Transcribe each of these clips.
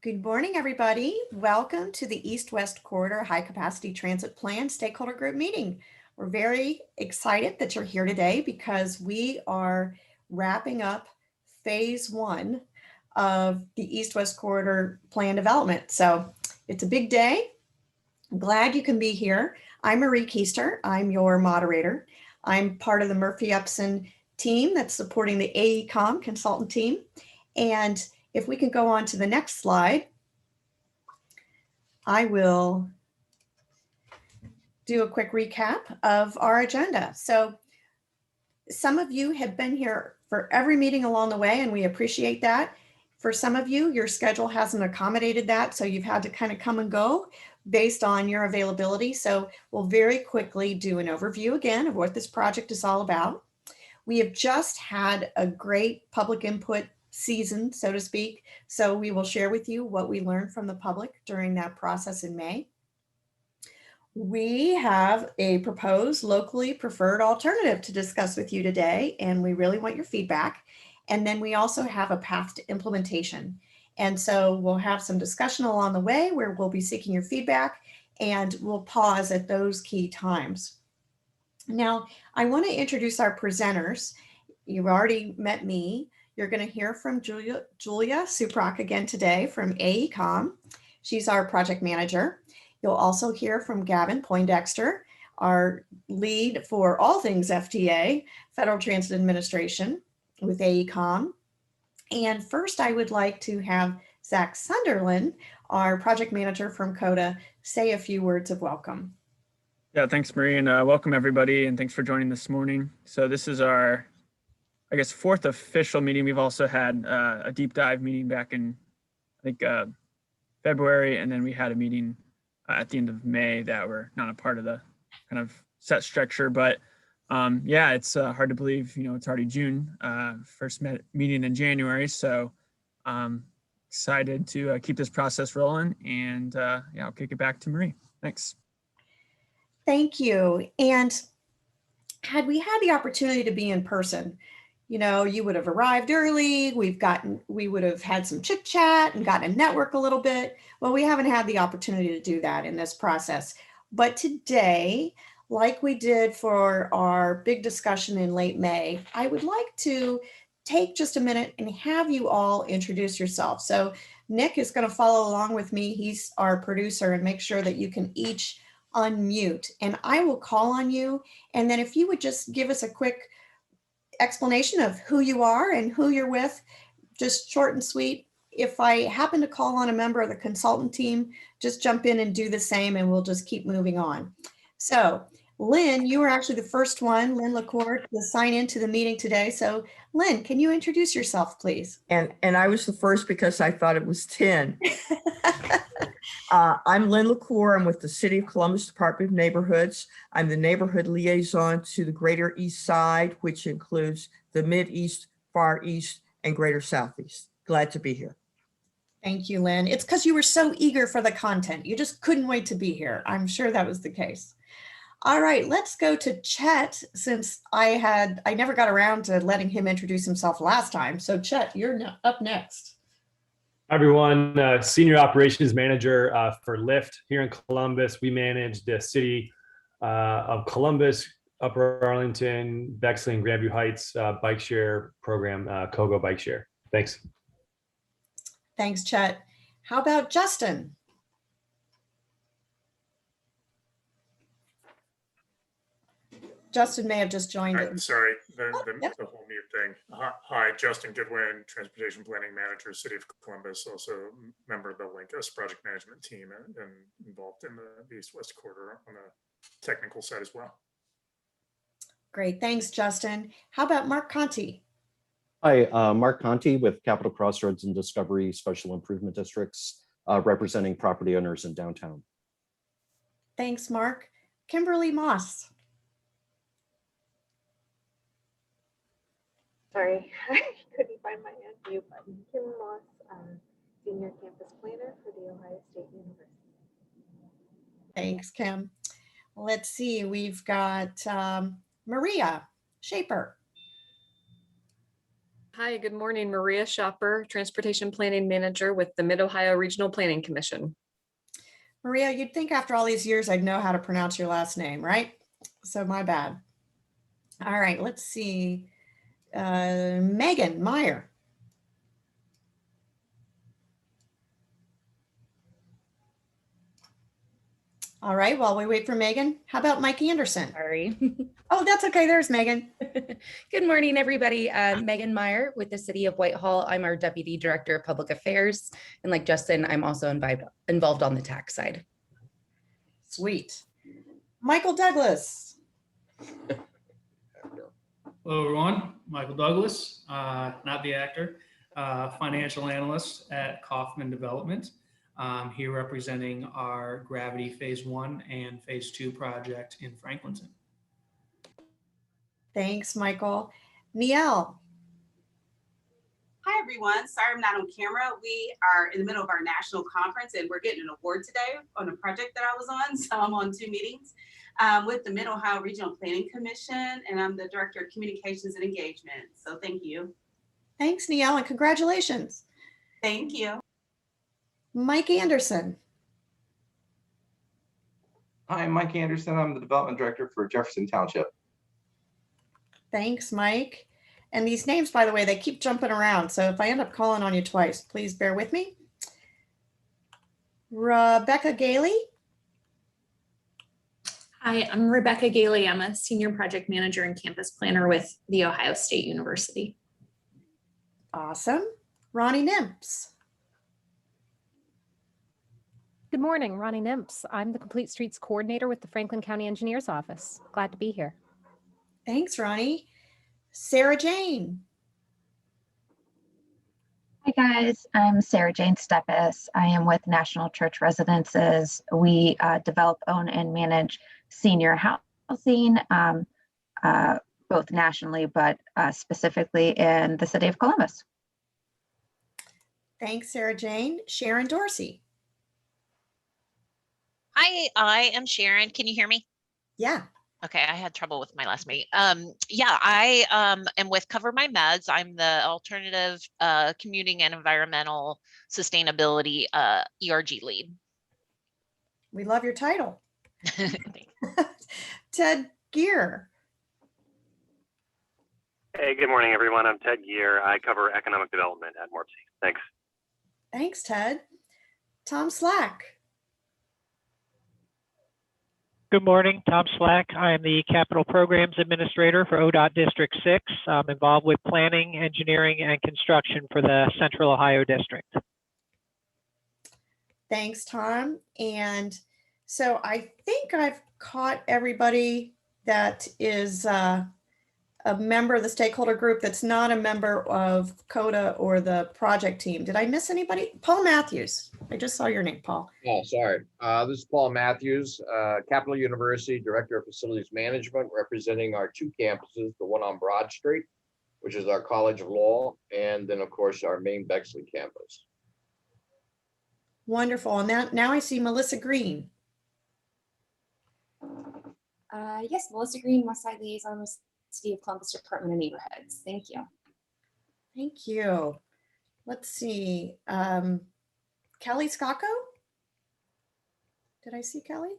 Good morning, everybody. Welcome to the East-West Corridor High Capacity Transit Plan Stakeholder Group meeting. We're very excited that you're here today because we are wrapping up phase one of the East-West Corridor Plan development. So it's a big day. I'm glad you can be here. I'm Marie Keister. I'm your moderator. I'm part of the Murphy Upson team that's supporting the AECOM consultant team. And if we can go on to the next slide, I will do a quick recap of our agenda. So some of you have been here for every meeting along the way, and we appreciate that. For some of you, your schedule hasn't accommodated that, so you've had to kind of come and go based on your availability. So we'll very quickly do an overview again of what this project is all about. We have just had a great public input season, so to speak. So we will share with you what we learned from the public during that process in May. We have a proposed locally preferred alternative to discuss with you today, and we really want your feedback. And then we also have a path to implementation. And so we'll have some discussion along the way where we'll be seeking your feedback, and we'll pause at those key times. Now, I want to introduce our presenters. You've already met me. You're going to hear from Julia Suprak again today from AECOM. She's our project manager. You'll also hear from Gavin Poindexter, our lead for all things FTA, Federal Transit Administration with AECOM. And first, I would like to have Zach Sunderland, our project manager from CODA, say a few words of welcome. Yeah, thanks, Marie, and welcome everybody, and thanks for joining this morning. So this is our, I guess, fourth official meeting. We've also had a deep dive meeting back in, I think, February, and then we had a meeting at the end of May that were not a part of the kind of set structure. But yeah, it's hard to believe, it's already June, first meeting in January. So excited to keep this process rolling, and yeah, I'll kick it back to Marie. Thanks. Thank you. And had we had the opportunity to be in person, you would have arrived early. We would have had some chit chat and gotten to network a little bit. Well, we haven't had the opportunity to do that in this process. But today, like we did for our big discussion in late May, I would like to take just a minute and have you all introduce yourself. So Nick is going to follow along with me. He's our producer, and make sure that you can each unmute, and I will call on you. And then if you would just give us a quick explanation of who you are and who you're with, just short and sweet. If I happen to call on a member of the consultant team, just jump in and do the same, and we'll just keep moving on. So Lynn, you were actually the first one, Lynn LaCour, to sign into the meeting today. So Lynn, can you introduce yourself, please? And I was the first because I thought it was 10. I'm Lynn LaCour. I'm with the City of Columbus Department of Neighborhoods. I'm the neighborhood liaison to the Greater East Side, which includes the Mid-East, Far East, and Greater Southeast. Glad to be here. Thank you, Lynn. It's because you were so eager for the content. You just couldn't wait to be here. I'm sure that was the case. All right, let's go to Chet, since I never got around to letting him introduce himself last time. So Chet, you're up next. Hi, everyone. Senior Operations Manager for Lyft here in Columbus. We manage the city of Columbus, Upper Arlington, Bexley, and Grandview Heights bike share program, Kogo Bike Share. Thanks. Thanks, Chet. How about Justin? Justin may have just joined in. Sorry, the whole mute thing. Hi, Justin Goodwin, Transportation Planning Manager, City of Columbus, also member of the Linkus project management team and involved in the East-West Corridor on the technical side as well. Great, thanks, Justin. How about Mark Conti? Hi, Mark Conti with Capital Crossroads and Discovery Special Improvement Districts, representing property owners in downtown. Thanks, Mark. Kimberly Moss. Sorry, I couldn't find my unmute button. Kim Moss, Senior Campus Planner for the Ohio State University. Thanks, Kim. Let's see, we've got Maria Shaper. Hi, good morning. Maria Shopper, Transportation Planning Manager with the Mid-Ohio Regional Planning Commission. Maria, you'd think after all these years I'd know how to pronounce your last name, right? So my bad. All right, let's see. Megan Meyer. All right, while we wait for Megan, how about Mike Anderson? Sorry. Oh, that's okay. There's Megan. Good morning, everybody. Megan Meyer with the City of Whitehall. I'm our Deputy Director of Public Affairs. And like Justin, I'm also involved on the tax side. Sweet. Michael Douglas. Hello, everyone. Michael Douglas, not the actor, financial analyst at Kaufman Development. Here representing our Gravity Phase 1 and Phase 2 project in Franklinton. Thanks, Michael. Niall. Hi, everyone. Sorry I'm not on camera. We are in the middle of our national conference and we're getting an award today on a project that I was on. So I'm on 2 meetings with the Mid-Ohio Regional Planning Commission, and I'm the Director of Communications and Engagement. So thank you. Thanks, Niall, and congratulations. Thank you. Mike Anderson. Hi, I'm Mike Anderson. I'm the Development Director for Jefferson Township. Thanks, Mike. And these names, by the way, they keep jumping around. So if I end up calling on you twice, please bear with me. Rebecca Gailey. Hi, I'm Rebecca Gailey. I'm a Senior Project Manager and Campus Planner with The Ohio State University. Awesome. Ronnie Nimps. Good morning, Ronnie Nimps. I'm the Complete Streets Coordinator with the Franklin County Engineers Office. Glad to be here. Thanks, Ronnie. Sarah Jane. Hi guys, I'm Sarah Jane Steppes. I am with National Church Residences. We develop, own, and manage senior housing, both nationally, but specifically in the city of Columbus. Thanks, Sarah Jane. Sharon Dorsey. Hi, I am Sharon. Can you hear me? Yeah. Okay, I had trouble with my last meeting. Yeah, I am with Cover My Meds. I'm the Alternative Commuting and Environmental Sustainability ERG lead. We love your title. Ted Gear. Hey, good morning, everyone. I'm Ted Gear. I cover economic development at Morpsey. Thanks. Thanks, Ted. Tom Slack. Good morning, Tom Slack. I am the Capital Programs Administrator for ODOT District 6. I'm involved with planning, engineering, and construction for the Central Ohio District. Thanks, Tom. And so I think I've caught everybody that is a member of the stakeholder group that's not a member of CODA or the project team. Did I miss anybody? Paul Matthews. I just saw your name, Paul. Oh, sorry. This is Paul Matthews, Capital University Director of Facilities Management, representing our 2 campuses, the one on Broad Street, which is our College of Law, and then, of course, our main Bexley campus. Wonderful. And now I see Melissa Green. Yes, Melissa Green, Westside Liaison with City of Columbus Department of Neighborhoods. Thank you. Thank you. Let's see. Kelly Scacco? Did I see Kelly?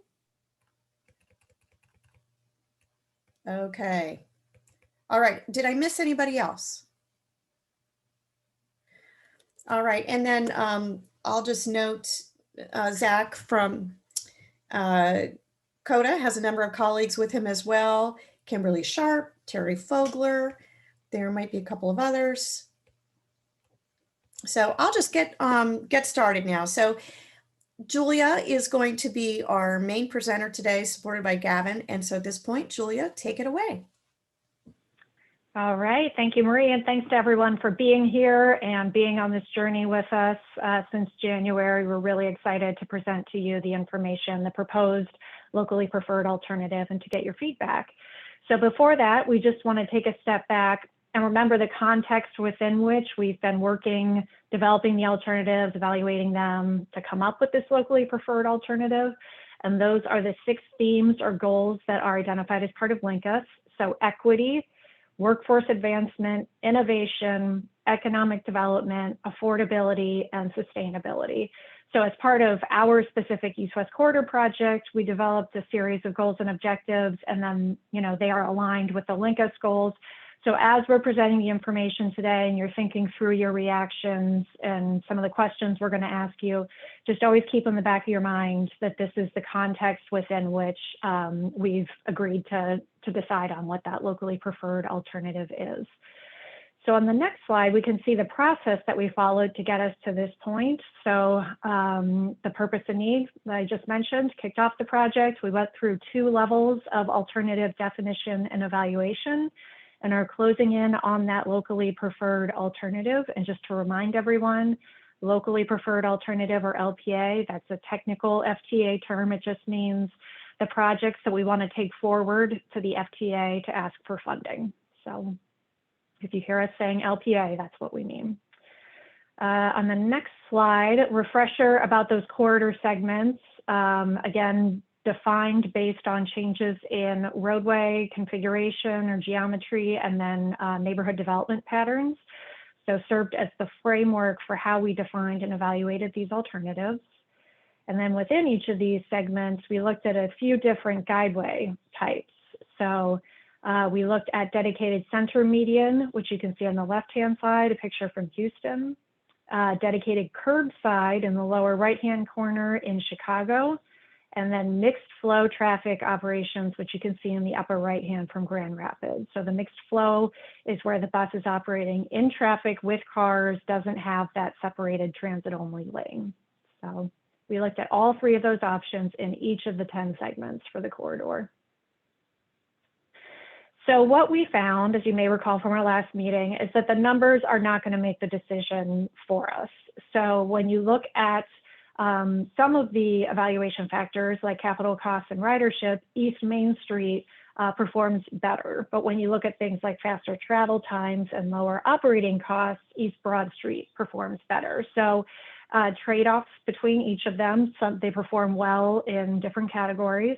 Okay. All right. Did I miss anybody else? All right. And then I'll just note Zach from CODA has a number of colleagues with him as well. Kimberly Sharp, Terry Fogler. There might be a couple of others. So I'll just get started now. So Julia is going to be our main presenter today, supported by Gavin. And so at this point, Julia, take it away. All right. Thank you, Marie. And thanks to everyone for being here and being on this journey with us since January. We're really excited to present to you the information, the proposed locally preferred alternative, and to get your feedback. So before that, we just want to take a step back and remember the context within which we've been working, developing the alternatives, evaluating them to come up with this locally preferred alternative. And those are the 6 themes or goals that are identified as part of LinkUs. So equity, workforce advancement, innovation, economic development, affordability, and sustainability. So as part of our specific East-West Corridor project, we developed a series of goals and objectives, and then, they are aligned with the Linkus goals. So as we're presenting the information today and you're thinking through your reactions and some of the questions we're going to ask you, just always keep in the back of your mind that this is the context within which we've agreed to decide on what that locally preferred alternative is. So on the next slide, we can see the process that we followed to get us to this point. So the purpose and need that I just mentioned kicked off the project. We went through 2 levels of alternative definition and evaluation, and are closing in on that locally preferred alternative. And just to remind everyone, locally preferred alternative, or LPA, that's a technical FTA term. It just means the projects that we want to take forward to the FTA to ask for funding. So if you hear us saying LPA, that's what we mean. On the next slide, refresher about those corridor segments. Again, defined based on changes in roadway configuration or geometry, and then neighborhood development patterns. So served as the framework for how we defined and evaluated these alternatives. And then within each of these segments, we looked at a few different guideway types. So we looked at dedicated center median, which you can see on the left-hand side, a picture from Houston. Dedicated curbside in the lower right-hand corner in Chicago. And then mixed flow traffic operations, which you can see in the upper right hand from Grand Rapids. So the mixed flow is where the bus is operating in traffic with cars, doesn't have that separated transit only lane. So we looked at all 3 of those options in each of the 10 segments for the corridor. So what we found, as you may recall from our last meeting, is that the numbers are not going to make the decision for us. So when you look at some of the evaluation factors like capital costs and ridership, East Main Street performs better. But when you look at things like faster travel times and lower operating costs, East Broad Street performs better. So trade-offs between each of them, they perform well in different categories.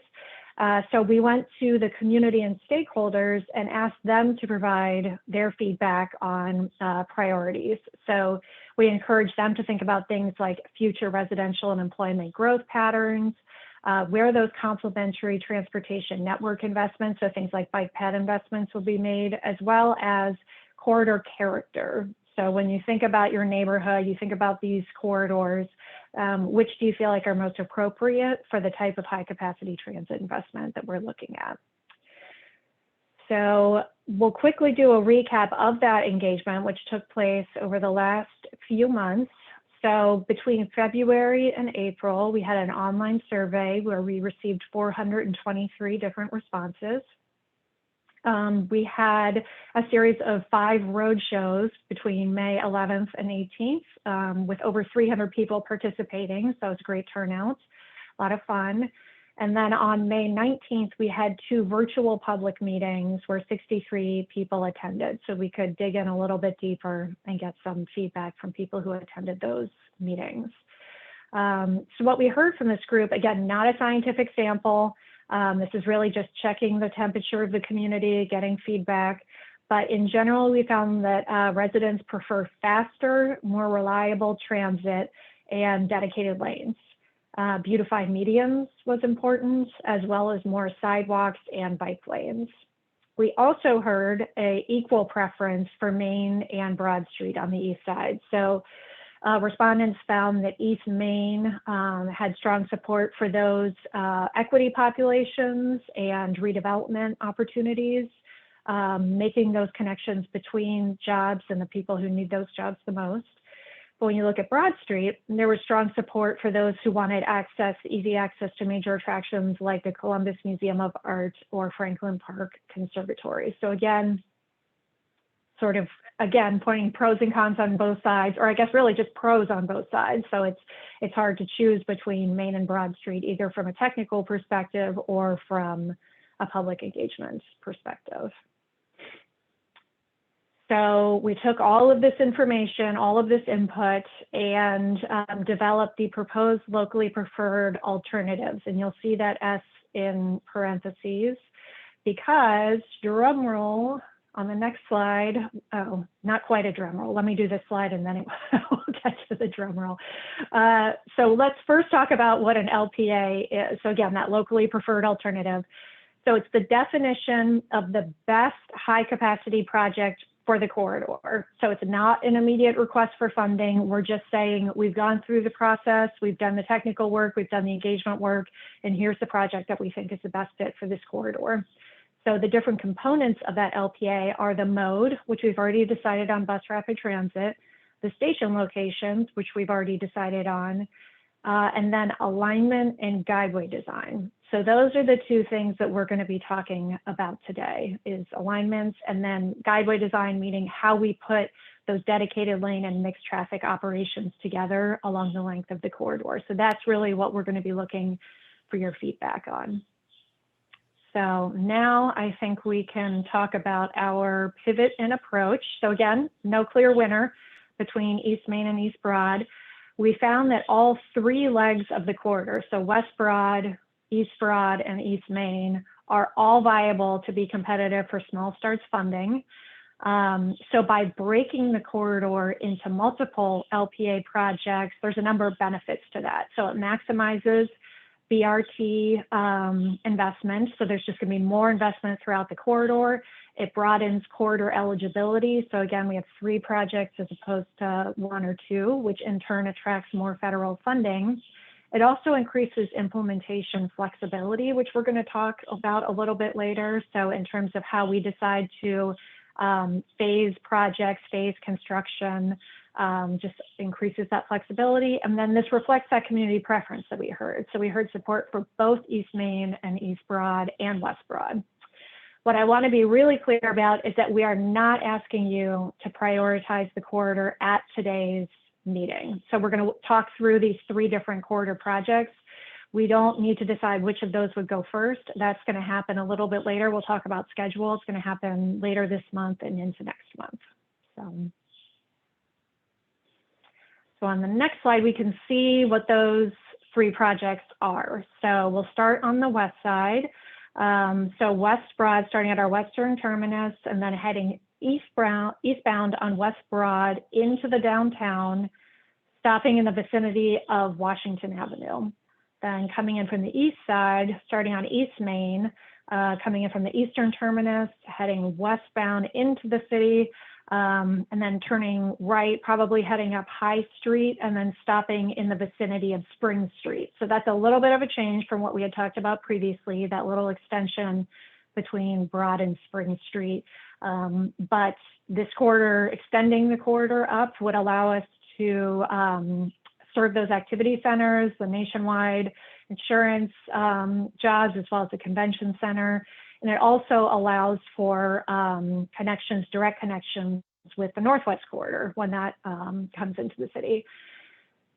So we went to the community and stakeholders and asked them to provide their feedback on priorities. So we encouraged them to think about things like future residential and employment growth patterns, where those complementary transportation network investments, so things like bike ped investments will be made, as well as corridor character. So when you think about your neighborhood, you think about these corridors, which do you feel like are most appropriate for the type of high capacity transit investment that we're looking at? So we'll quickly do a recap of that engagement, which took place over the last few months. So between February and April, we had an online survey where we received 423 different responses. We had a series of 5 road shows between May 11th and 18th with over 300 people participating. So it was a great turnout, a lot of fun. And then on May 19th, we had 2 virtual public meetings where 63 people attended. So we could dig in a little bit deeper and get some feedback from people who attended those meetings. So what we heard from this group, again, not a scientific sample. This is really just checking the temperature of the community, getting feedback. But in general, we found that residents prefer faster, more reliable transit and dedicated lanes. Beautified medians was important, as well as more sidewalks and bike lanes. We also heard an equal preference for Main and Broad Street on the east side. So respondents found that East Main had strong support for those equity populations and redevelopment opportunities, making those connections between jobs and the people who need those jobs the most. But when you look at Broad Street, there was strong support for those who wanted access, easy access to major attractions like the Columbus Museum of Art or Franklin Park Conservatory. So again, sort of, again, pointing pros and cons on both sides, or I guess really just pros on both sides. So it's hard to choose between Main and Broad Street, either from a technical perspective or from a public engagement perspective. So we took all of this information, all of this input, and developed the proposed locally preferred alternatives. And you'll see that S in parentheses because, drum roll, On the next slide, oh, not quite a drum roll. Let me do this slide and then we'll get to the drum roll. So let's first talk about what an LPA is. So again, that locally preferred alternative. So it's the definition of the best high capacity project for the corridor. So it's not an immediate request for funding. We're just saying we've gone through the process, we've done the technical work, we've done the engagement work, and here's the project that we think is the best fit for this corridor. So the different components of that LPA are the mode, which we've already decided on, bus rapid transit, the station locations, which we've already decided on, and then alignment and guideway design. So those are the two things that we're going to be talking about today, is alignments and then guideway design, meaning how we put those dedicated lane and mixed traffic operations together along the length of the corridor. So that's really what we're going to be looking for your feedback on. So now I think we can talk about our pivot and approach. So again, no clear winner between East Main and East Broad. We found that all three legs of the corridor, so West Broad, East Broad, and East Main, are all viable to be competitive for small starts funding. So by breaking the corridor into multiple LPA projects, there's a number of benefits to that. So it maximizes BRT investment. So there's just going to be more investment throughout the corridor. It broadens corridor eligibility. So again, we have 3 projects as opposed to 1 or 2, which in turn attracts more federal funding. It also increases implementation flexibility, which we're going to talk about a little bit later. So in terms of how we decide to phase projects, phase construction, just increases that flexibility. And then this reflects that community preference that we heard. So we heard support for both East Main and East Broad and West Broad. What I want to be really clear about is that we are not asking you to prioritize the corridor at today's meeting. So we're going to talk through these 3 different corridor projects. We don't need to decide which of those would go first. That's going to happen a little bit later. We'll talk about schedule. It's going to happen later this month and into next month. So on the next slide, we can see what those 3 projects are. So we'll start on the west side. So West Broad, starting at our western terminus and then heading eastbound on West Broad into the downtown, stopping in the vicinity of Washington Avenue. Then coming in from the east side, starting on East Main, coming in from the eastern terminus, heading westbound into the city, and then turning right, probably heading up High Street, and then stopping in the vicinity of Spring Street. So that's a little bit of a change from what we had talked about previously, that little extension between Broad and Spring Street. But this corridor, extending the corridor up, would allow us to serve those activity centers, the nationwide insurance jobs, as well as the convention center. And it also allows for connections, direct connections with the Northwest Corridor when that comes into the city.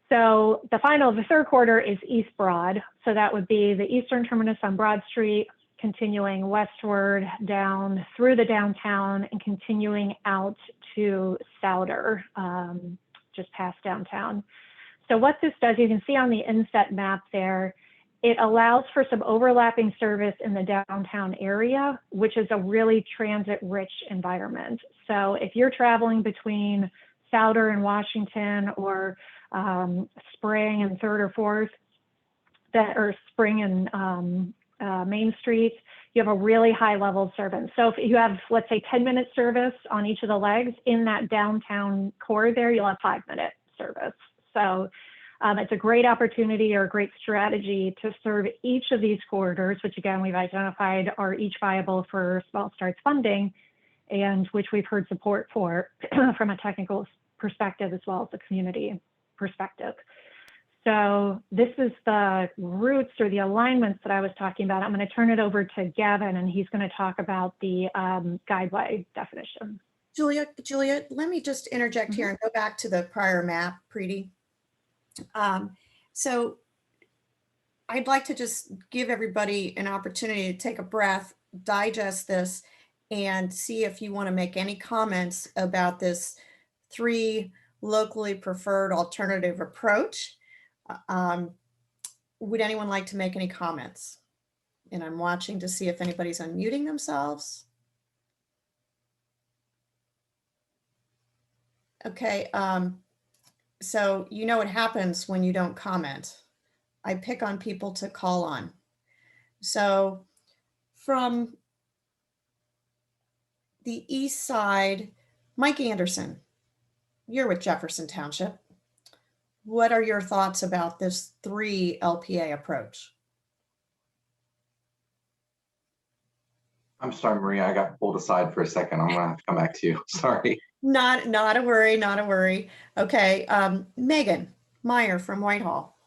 So the third corridor is East Broad. So that would be the eastern terminus on Broad Street, continuing westward down through the downtown and continuing out to Souder, just past downtown. So what this does, you can see on the inset map there, it allows for some overlapping service in the downtown area, which is a really transit-rich environment. So if you're traveling between Souder and Washington, or Spring and 3rd or 4th, or Spring and Main Street, you have a really high level of service. So if you have, let's say, 10-minute service on each of the legs in that downtown core there, you'll have 5-minute service. So it's a great opportunity or a great strategy to serve each of these corridors, which again, we've identified are each viable for small starts funding, and which we've heard support for from a technical perspective as well as a community perspective. So this is the routes or the alignments that I was talking about. I'm going to turn it over to Gavin, and he's going to talk about the guideway definition. Julia, let me just interject here and go back to the prior map, Preeti. So I'd like to just give everybody an opportunity to take a breath, digest this, and see if you want to make any comments about this 3 locally preferred alternative approach. Would anyone like to make any comments? And I'm watching to see if anybody's unmuting themselves. Okay, so you know what happens when you don't comment. I pick on people to call on. So from the east side, Mike Anderson, you're with Jefferson Township. What are your thoughts about this 3 LPA approach? I'm sorry, Maria, I got pulled aside for a second. I'm gonna have to come back to you. Sorry. Not a worry, not a worry. Okay, Megan Meyer from Whitehall.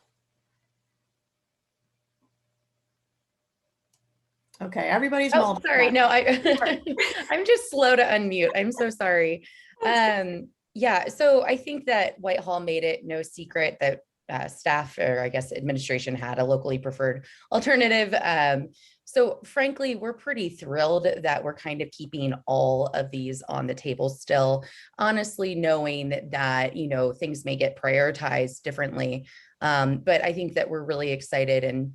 Okay, everybody's Oh, sorry. multitasking. No, I'm just slow to unmute. I'm so sorry. Yeah, so I think that Whitehall made it no secret that staff, or I guess administration, had a locally preferred alternative. So frankly, we're pretty thrilled that we're kind of keeping all of these on the table still, honestly, knowing that, you know, things may get prioritized differently. But I think that we're really excited, and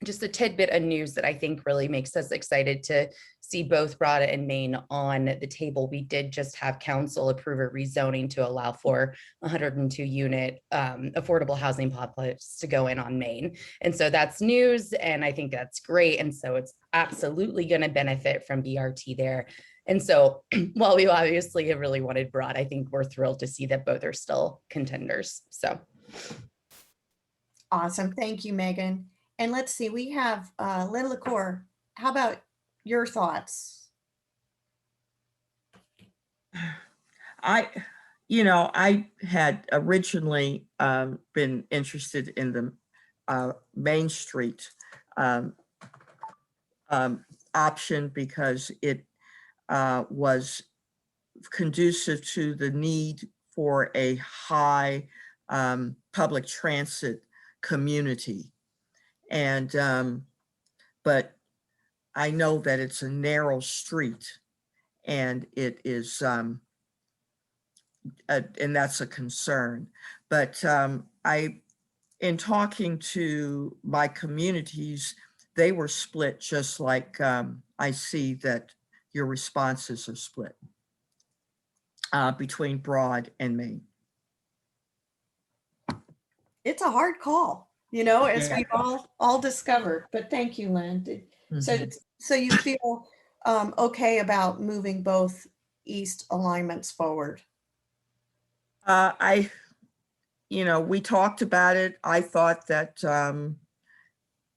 just a tidbit of news that I think really makes us excited to see both Broad and Main on the table. We did just have council approve a rezoning to allow for 102 unit affordable housing complex to go in on Main. And so that's news, and I think that's great. And so it's absolutely going to benefit from BRT there. And so while we obviously have really wanted Broad, I think we're thrilled to see that both are still contenders. So Awesome. Thank you, Megan. And let's see, we have Lynn LaCour. How about your thoughts? I had originally been interested in the Main Street option because it was conducive to the need for a high public transit community. And but I know that it's a narrow street, and it is and that's a concern. But in talking to my communities, they were split, just like I see that your responses are split between Broad and Main. It's a hard call, you know, as we've all discovered. But thank you, Lynn. So you feel okay about moving both east alignments forward? We talked about it. I thought that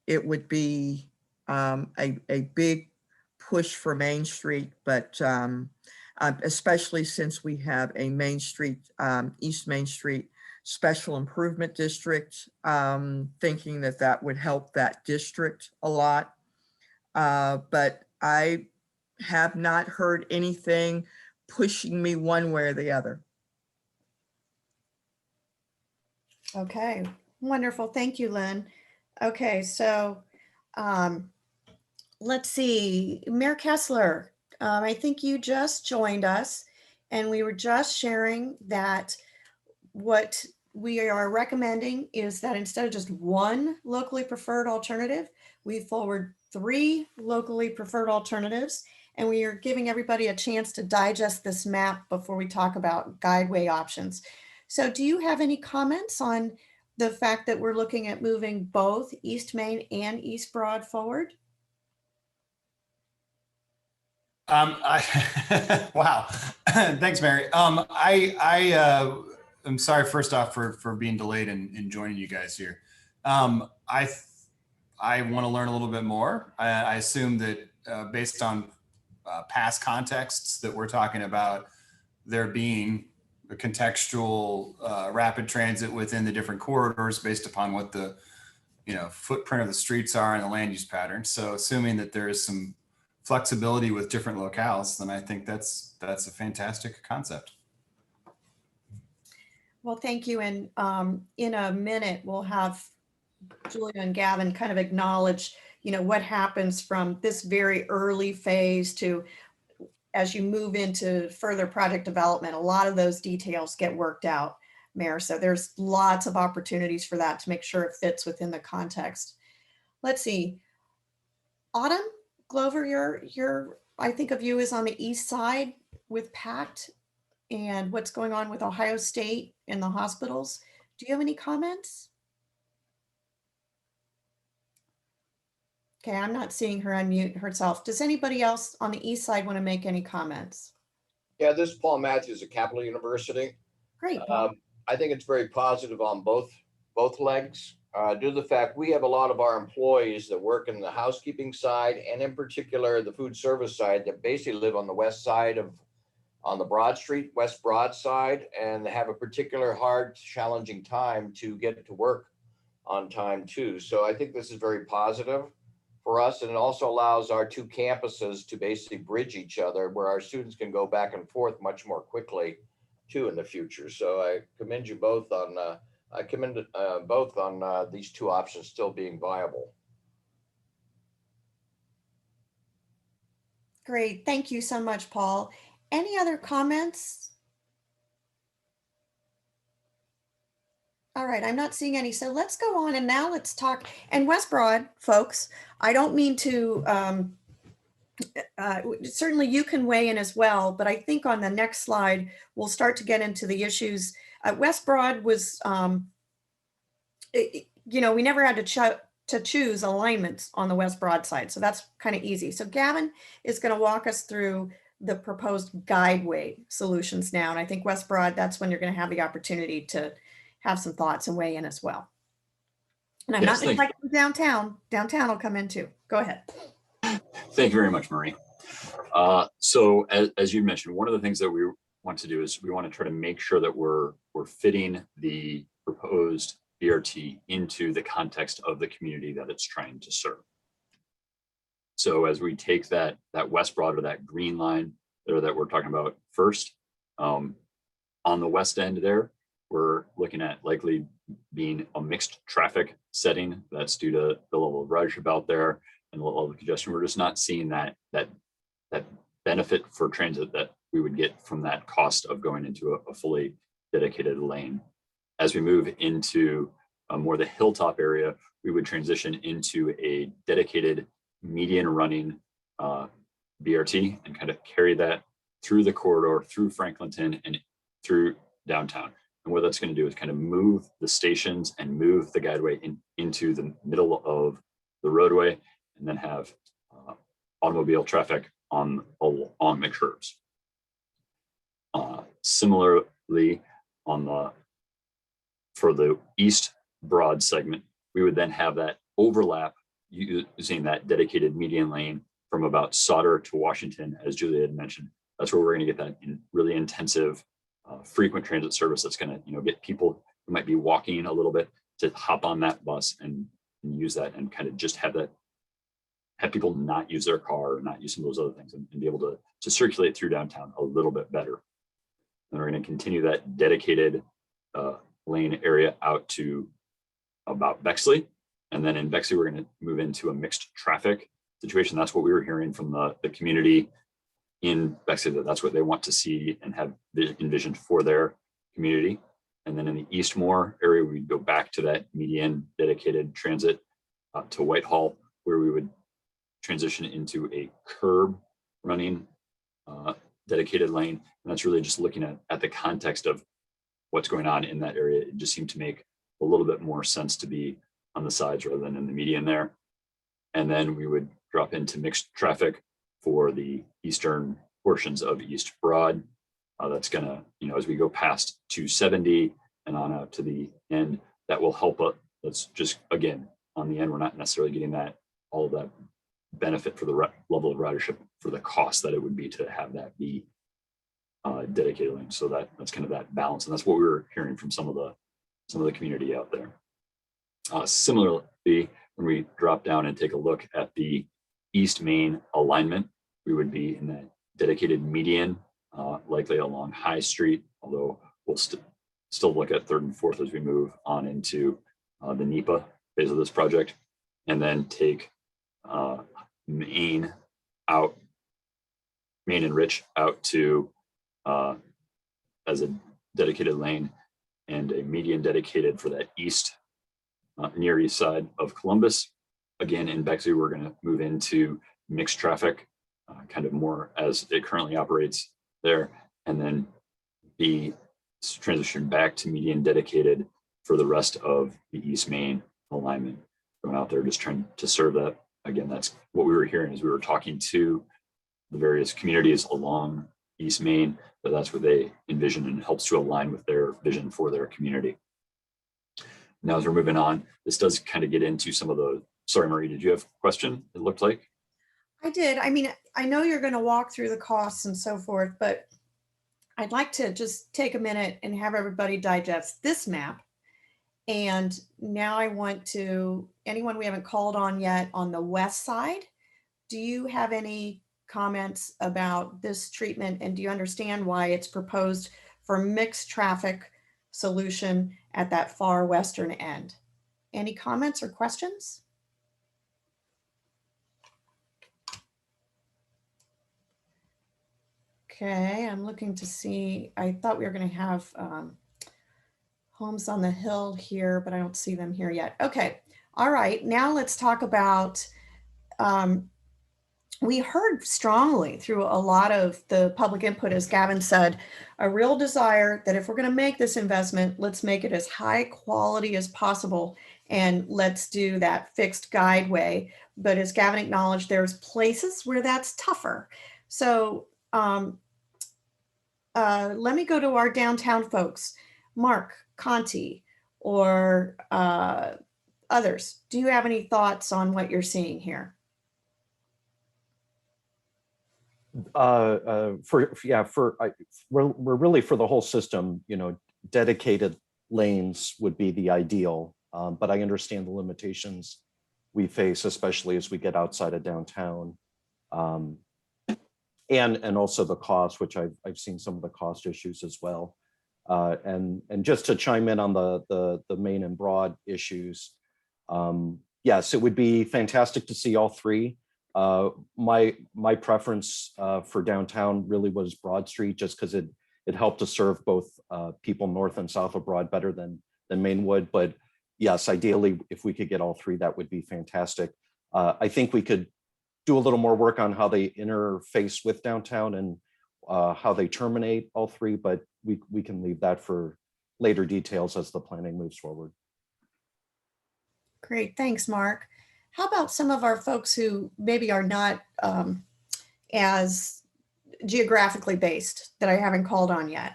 it would be a big push for Main Street, but especially since we have a Main Street, East Main Street Special Improvement District, thinking that that would help that district a lot. But I have not heard anything pushing me one way or the other. Okay, wonderful. Thank you, Lynn. Okay, so let's see, Mayor Kessler, I think you just joined us, and we were just sharing that what we are recommending is that instead of just one locally preferred alternative, we forward 3 locally preferred alternatives, and we are giving everybody a chance to digest this map before we talk about guideway options. So do you have any comments on the fact that we're looking at moving both East Main and East Broad forward? Wow. Thanks, Mary. I'm sorry, first off, for being delayed in joining you guys here. I want to learn a little bit more. I assume that based on past contexts that we're talking about there being a contextual rapid transit within the different corridors based upon what the footprint of the streets are and the land use pattern. So assuming that there is some flexibility with different locales, then I think that's a fantastic concept. Well, thank you. And in a minute, we'll have Julia and Gavin kind of acknowledge, what happens from this very early phase to as you move into further project development. A lot of those details get worked out, Mayor. So there's lots of opportunities for that to make sure it fits within the context. Let's see. Autumn Glover, I think of you as on the east side with PACT. and what's going on with Ohio State and the hospitals. Do you have any comments? Okay, I'm not seeing her unmute herself. Does anybody else on the east side want to make any comments? Yeah, this is Paul Matthews at Capital University. Great, Paul. I think it's very positive on both legs. Due to the fact we have a lot of our employees that work in the housekeeping side and in particular the food service side that basically live on the west side on the Broad Street, West Broad side, and have a particular hard, challenging time to get to work on time too. So I think this is very positive for us, and it also allows our two campuses to basically bridge each other where our students can go back and forth much more quickly too in the future. So I commend you both on these two options still being viable. Great. Thank you so much, Paul. Any other comments? All right, I'm not seeing any. So let's go on and now let's talk. And West Broad, folks, I don't mean to, certainly you can weigh in as well, but I think on the next slide, we'll start to get into the issues. West Broad was, you know, we never had to choose alignments on the West Broad side. So that's kind of easy. So Gavin is going to walk us through the proposed guideway solutions now. And I think West Broad, that's when you're going to have the opportunity to have some thoughts and weigh in as well. And I'm not neglecting downtown. Downtown will come in too. Go ahead. Thank you very much, Marie. So as you mentioned, one of the things that we want to do is we want to try to make sure that we're fitting the proposed BRT into the context of the community that it's trying to serve. So as we take that West Broad or that green line there that we're talking about first, on the west end there, we're looking at likely being a mixed traffic setting. That's due to the level of ridership out there and the level of congestion. We're just not seeing that benefit for transit that we would get from that cost of going into a fully dedicated lane. As we move into more the hilltop area, we would transition into a dedicated median running BRT and kind of carry that through the corridor, through Franklinton and through downtown. And what that's going to do is kind of move the stations and move the guideway into the middle of the roadway, and then have automobile traffic on the curbs. Similarly, for the East Broad segment, we would then have that overlap using that dedicated median lane from about Sauter to Washington, as Julia had mentioned. That's where we're going to get that really intensive frequent transit service that's going to get people who might be walking a little bit to hop on that bus and use that, and kind of just have people not use their car or not use some of those other things, and be able to circulate through downtown a little bit better. And we're going to continue that dedicated lane area out to about Bexley. And then in Bexley, we're going to move into a mixed traffic situation. That's what we were hearing from the community in Bexley, that's what they want to see and have envisioned for their community. And then in the Eastmore area, we go back to that median dedicated transit to Whitehall, where we would transition into a curb running dedicated lane. And that's really just looking at the context of what's going on in that area. It just seemed to make a little bit more sense to be on the sides rather than in the median there. And then we would drop into mixed traffic for the eastern portions of East Broad. That's gonna, as we go past 270 and on out to the end, that will help us. That's just, again, on the end, we're not necessarily getting all of that benefit for the level of ridership for the cost that it would be to have that be dedicated lane. So that's kind of that balance, and that's what we were hearing from some of the community out there. Similarly, when we drop down and take a look at the East Main alignment, we would be in that dedicated median, likely along High Street, although we'll still look at 3rd and 4th as we move on into the NEPA phase of this project, and then take Main and Rich out to as a dedicated lane, and a median dedicated for that near east side of Columbus. Again, in Bexley, we're going to move into mixed traffic, kind of more as it currently operates there, and then be transitioned back to median dedicated for the rest of the East Main alignment. Going out there just trying to serve that. Again, that's what we were hearing as we were talking to the various communities along East Main, but that's what they envision and helps to align with their vision for their community. Now, as we're moving on, this does kind of get into some of the, sorry, Marie, did you have a question? It looked like. I did. I mean, I know you're going to walk through the costs and so forth, but I'd like to just take a minute and have everybody digest this map. And now I want to, anyone we haven't called on yet on the west side, do you have any comments about this treatment? And do you understand why it's proposed for mixed traffic solution at that far western end? Any comments or questions? Okay, I'm looking to see, I thought we were going to have homes on the hill here, but I don't see them here yet. Okay, all right, now let's talk about, we heard strongly through a lot of the public input, as Gavin said, a real desire that if we're going to make this investment, let's make it as high quality as possible and let's do that fixed guideway. But as Gavin acknowledged, there's places where that's tougher. So let me go to our downtown folks, Mark, Conti, or others. Do you have any thoughts on what you're seeing here? We're really for the whole system, you know, dedicated lanes would be the ideal, but I understand the limitations we face, especially as we get outside of downtown, and also the cost, which I've seen some of the cost issues as well. And just to chime in on the main and broad issues, yes, it would be fantastic to see all three. My preference for downtown really was Broad Street, just because it helped to serve both people north and south of Broad better than Main would. But yes, ideally, if we could get all three, that would be fantastic. I think we could do a little more work on how they interface with downtown and how they terminate all three, but we can leave that for later details as the planning moves forward. Great, thanks, Mark. How about some of our folks who maybe are not as geographically based that I haven't called on yet?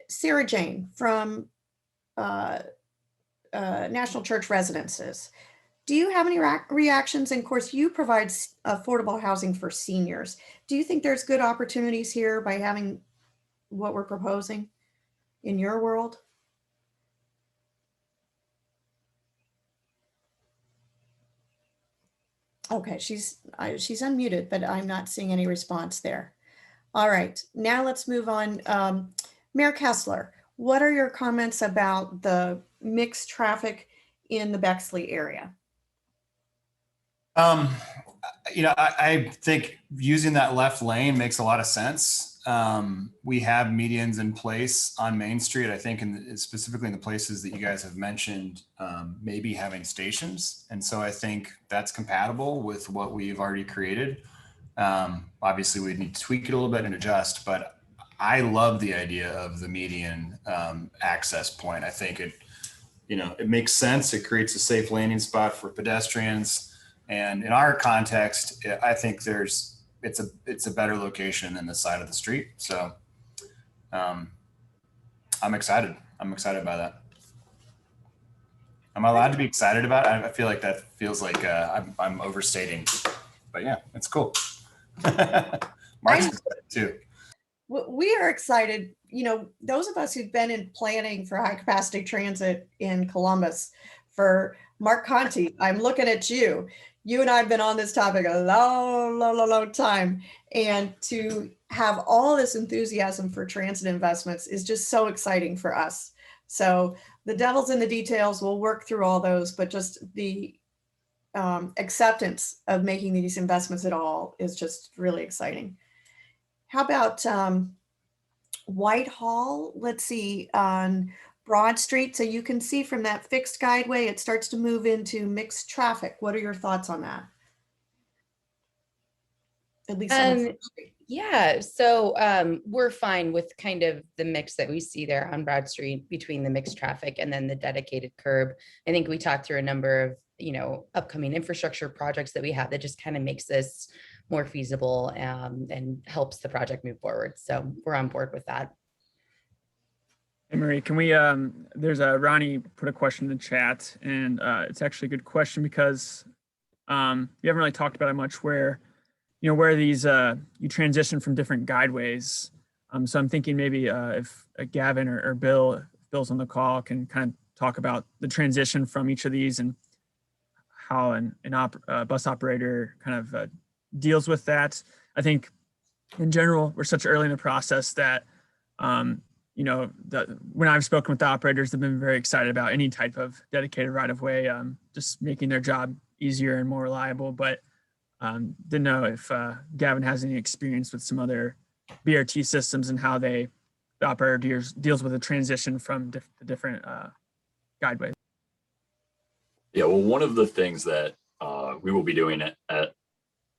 Sarah Jane from National Church Residences. Do you have any reactions? And of course, you provide affordable housing for seniors. Do you think there's good opportunities here by having what we're proposing in your world? Okay, she's unmuted, but I'm not seeing any response there. All right, now let's move on. Mayor Kessler, what are your comments about the mixed traffic in the Bexley area? You know, I think using that left lane makes a lot of sense. We have medians in place on Main Street. I think specifically in the places that you guys have mentioned, maybe having stations. And so I think that's compatible with what we've already created. Obviously we need to tweak it a little bit and adjust, but I love the idea of the median access point. I think it makes sense. It creates a safe landing spot for pedestrians. And in our context, I think it's a better location than the side of the street. So I'm excited. I'm excited by that. Am I allowed to be excited about it? I feel like that feels like I'm overstating, but yeah, it's cool. Mark's excited too. We are excited. You know, those of us who've been in planning for high capacity transit in Columbus, for Mark Conti, I'm looking at you. You and I have been on this topic a long time. And to have all this enthusiasm for transit investments is just so exciting for us. So the devil's in the details. We'll work through all those, but just the acceptance of making these investments at all is just really exciting. How about Whitehall? Let's see, on Broad Street. So you can see from that fixed guideway, it starts to move into mixed traffic. What are your thoughts on that? at least on the first street? Yeah, so we're fine with kind of the mix that we see there on Broad Street between the mixed traffic and then the dedicated curb. I think we talked through a number of, upcoming infrastructure projects that we have that just kind of makes this more feasible and helps the project move forward. So we're on board with that. Hey Marie, can we, there's a Ronnie put a question in the chat, and it's actually a good question because you haven't really talked about it much where these you transition from different guideways. So I'm thinking maybe if Gavin or Bill's on the call can kind of talk about the transition from each of these and how a bus operator kind of deals with that. I think in general, we're such early in the process that, when I've spoken with the operators, they've been very excited about any type of dedicated right of way, just making their job easier and more reliable. But didn't know if Gavin has any experience with some other BRT systems and how the operator deals with a transition from the different guideways. Yeah, well, one of the things that we will be doing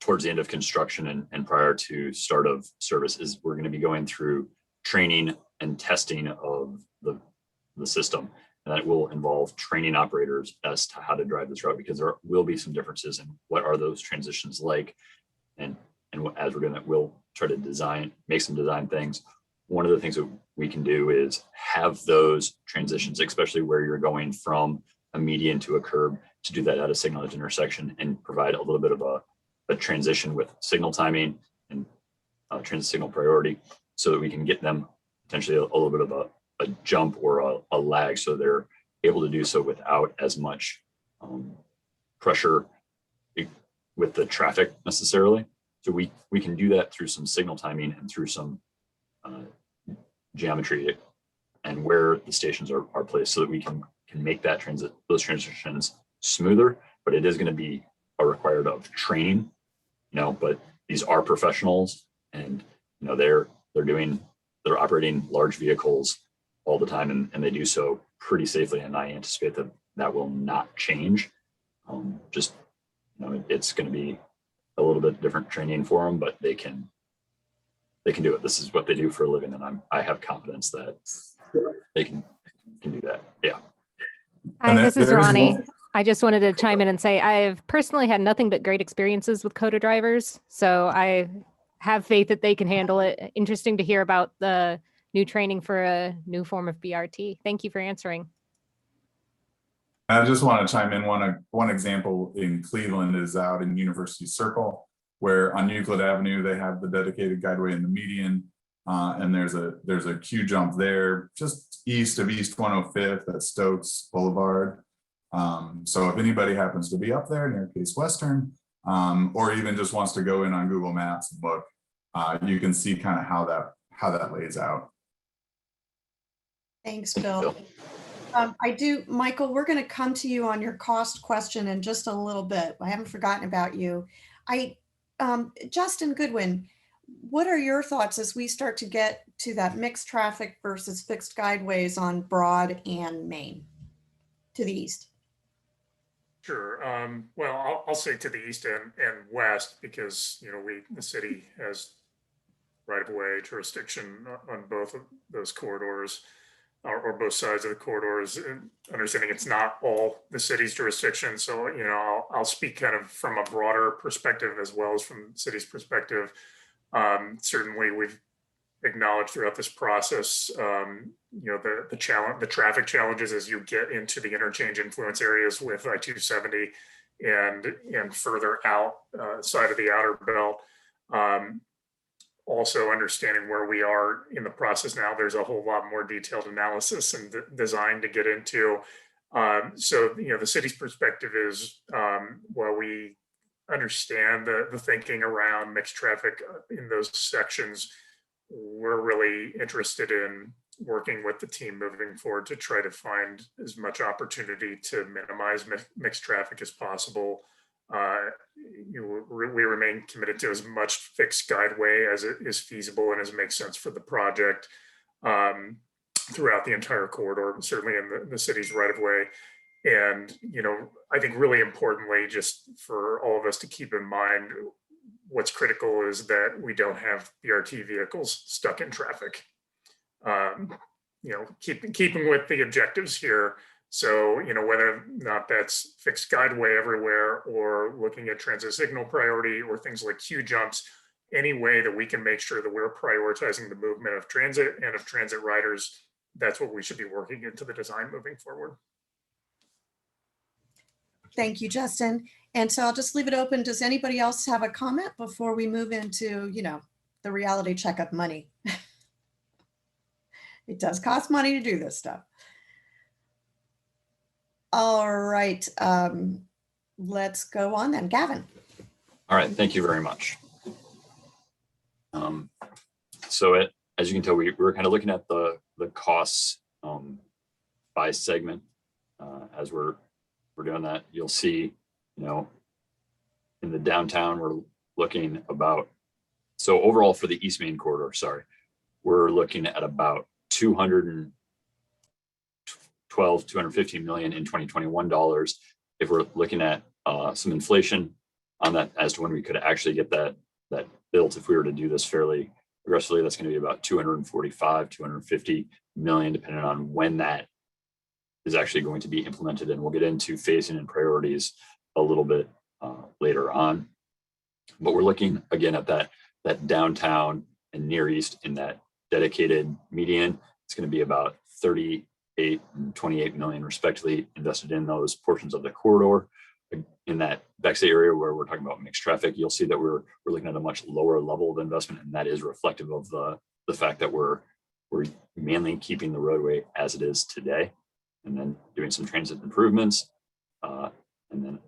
towards the end of construction and prior to start of service is we're going to be going through training and testing of the system. And that will involve training operators as to how to drive this route, because there will be some differences in what are those transitions like. And as we'll try to make some design things. One of the things that we can do is have those transitions, especially where you're going from a median to a curb, to do that at a signalized intersection and provide a little bit of a transition with signal timing and transit signal priority, so that we can get them potentially a little bit of a jump or a lag, so they're able to do so without as much pressure with the traffic necessarily. So we can do that through some signal timing and through some geometry and where the stations are placed, so that we can make those transitions smoother. But it is going to be a required of training, but these are professionals, and they're operating large vehicles all the time, and they do so pretty safely. And I anticipate that will not change. It's going to be a little bit different training for them, but they can do it. This is what they do for a living, and I have confidence that they can do that. Yeah. Hi, this is Ronnie. I just wanted to chime in and say I've personally had nothing but great experiences with CODA drivers, so I have faith that they can handle it. Interesting to hear about the new training for a new form of BRT. Thank you for answering. I just want to chime in. One example in Cleveland is out in University Circle, where on Euclid Avenue, they have the dedicated guideway in the median. And there's a queue jump there just east of East 105th at Stokes Boulevard. So if anybody happens to be up there near Case Western, or even just wants to go in on Google Maps and look, you can see kind of how that lays out. Thanks, Bill. Michael, we're going to come to you on your cost question in just a little bit. I haven't forgotten about you. Justin Goodwin, what are your thoughts as we start to get to that mixed traffic versus fixed guideways on Broad and Main to the east? Sure. Well, I'll say to the east and west, because the city has right-of-way jurisdiction on both of those corridors, or both sides of the corridors, and understanding it's not all the city's jurisdiction. So I'll speak kind of from a broader perspective as well as from the city's perspective. Certainly, we've acknowledged throughout this process, the traffic challenges as you get into the interchange influence areas with I-270 and further outside of the outer belt. Also understanding where we are in the process now, there's a whole lot more detailed analysis and design to get into. So the city's perspective is, while we understand the thinking around mixed traffic in those sections, we're really interested in working with the team moving forward to try to find as much opportunity to minimize mixed traffic as possible. We remain committed to as much fixed guideway as it is feasible and as makes sense for the project throughout the entire corridor, certainly in the city's right of way. And, I think really importantly, just for all of us to keep in mind, what's critical is that we don't have BRT vehicles stuck in traffic. Keeping with the objectives here. So, whether or not that's fixed guideway everywhere or looking at transit signal priority or things like queue jumps, any way that we can make sure that we're prioritizing the movement of transit and of transit riders, that's what we should be working into the design moving forward. Thank you, Justin. And so I'll just leave it open. Does anybody else have a comment before we move into, the reality check of money? It does cost money to do this stuff. All right, let's go on then. Gavin. All right, thank you very much. As you can tell, we were kind of looking at the costs by segment. As we're doing that, you'll see, in the downtown, we're looking about, so overall for the East Main corridor, we're looking at about $215 million in 2021 dollars. If we're looking at some inflation on that as to when we could actually get that built, if we were to do this fairly aggressively, that's going to be about 250 million, depending on when that is actually going to be implemented. And we'll get into phasing and priorities a little bit later on. But we're looking again at that downtown and Near East in that dedicated median. It's going to be about 38 and 28 million respectively invested in those portions of the corridor. In that Bexley area where we're talking about mixed traffic, you'll see that we're looking at a much lower level of investment, and that is reflective of the fact that we're mainly keeping the roadway as it is today, and then doing some transit improvements. And then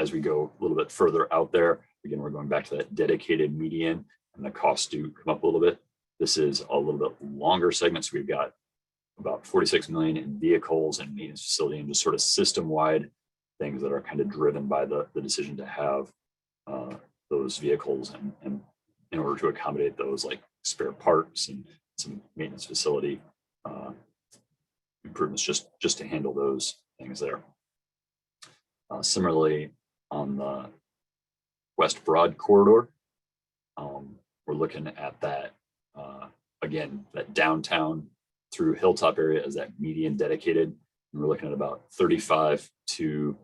as we go a little bit further out there, again, we're going back to that dedicated median, and the costs do come up a little bit. This is a little bit longer segment, so we've got about 46 million in vehicles and maintenance facility and just sort of system-wide things that are kind of driven by the decision to have those vehicles and in order to accommodate those, like spare parts and some maintenance facility improvements just to handle those things there. Similarly, on the West Broad corridor, we're looking at that again, that downtown through Hilltop area as that median dedicated. And we're looking at about 35 to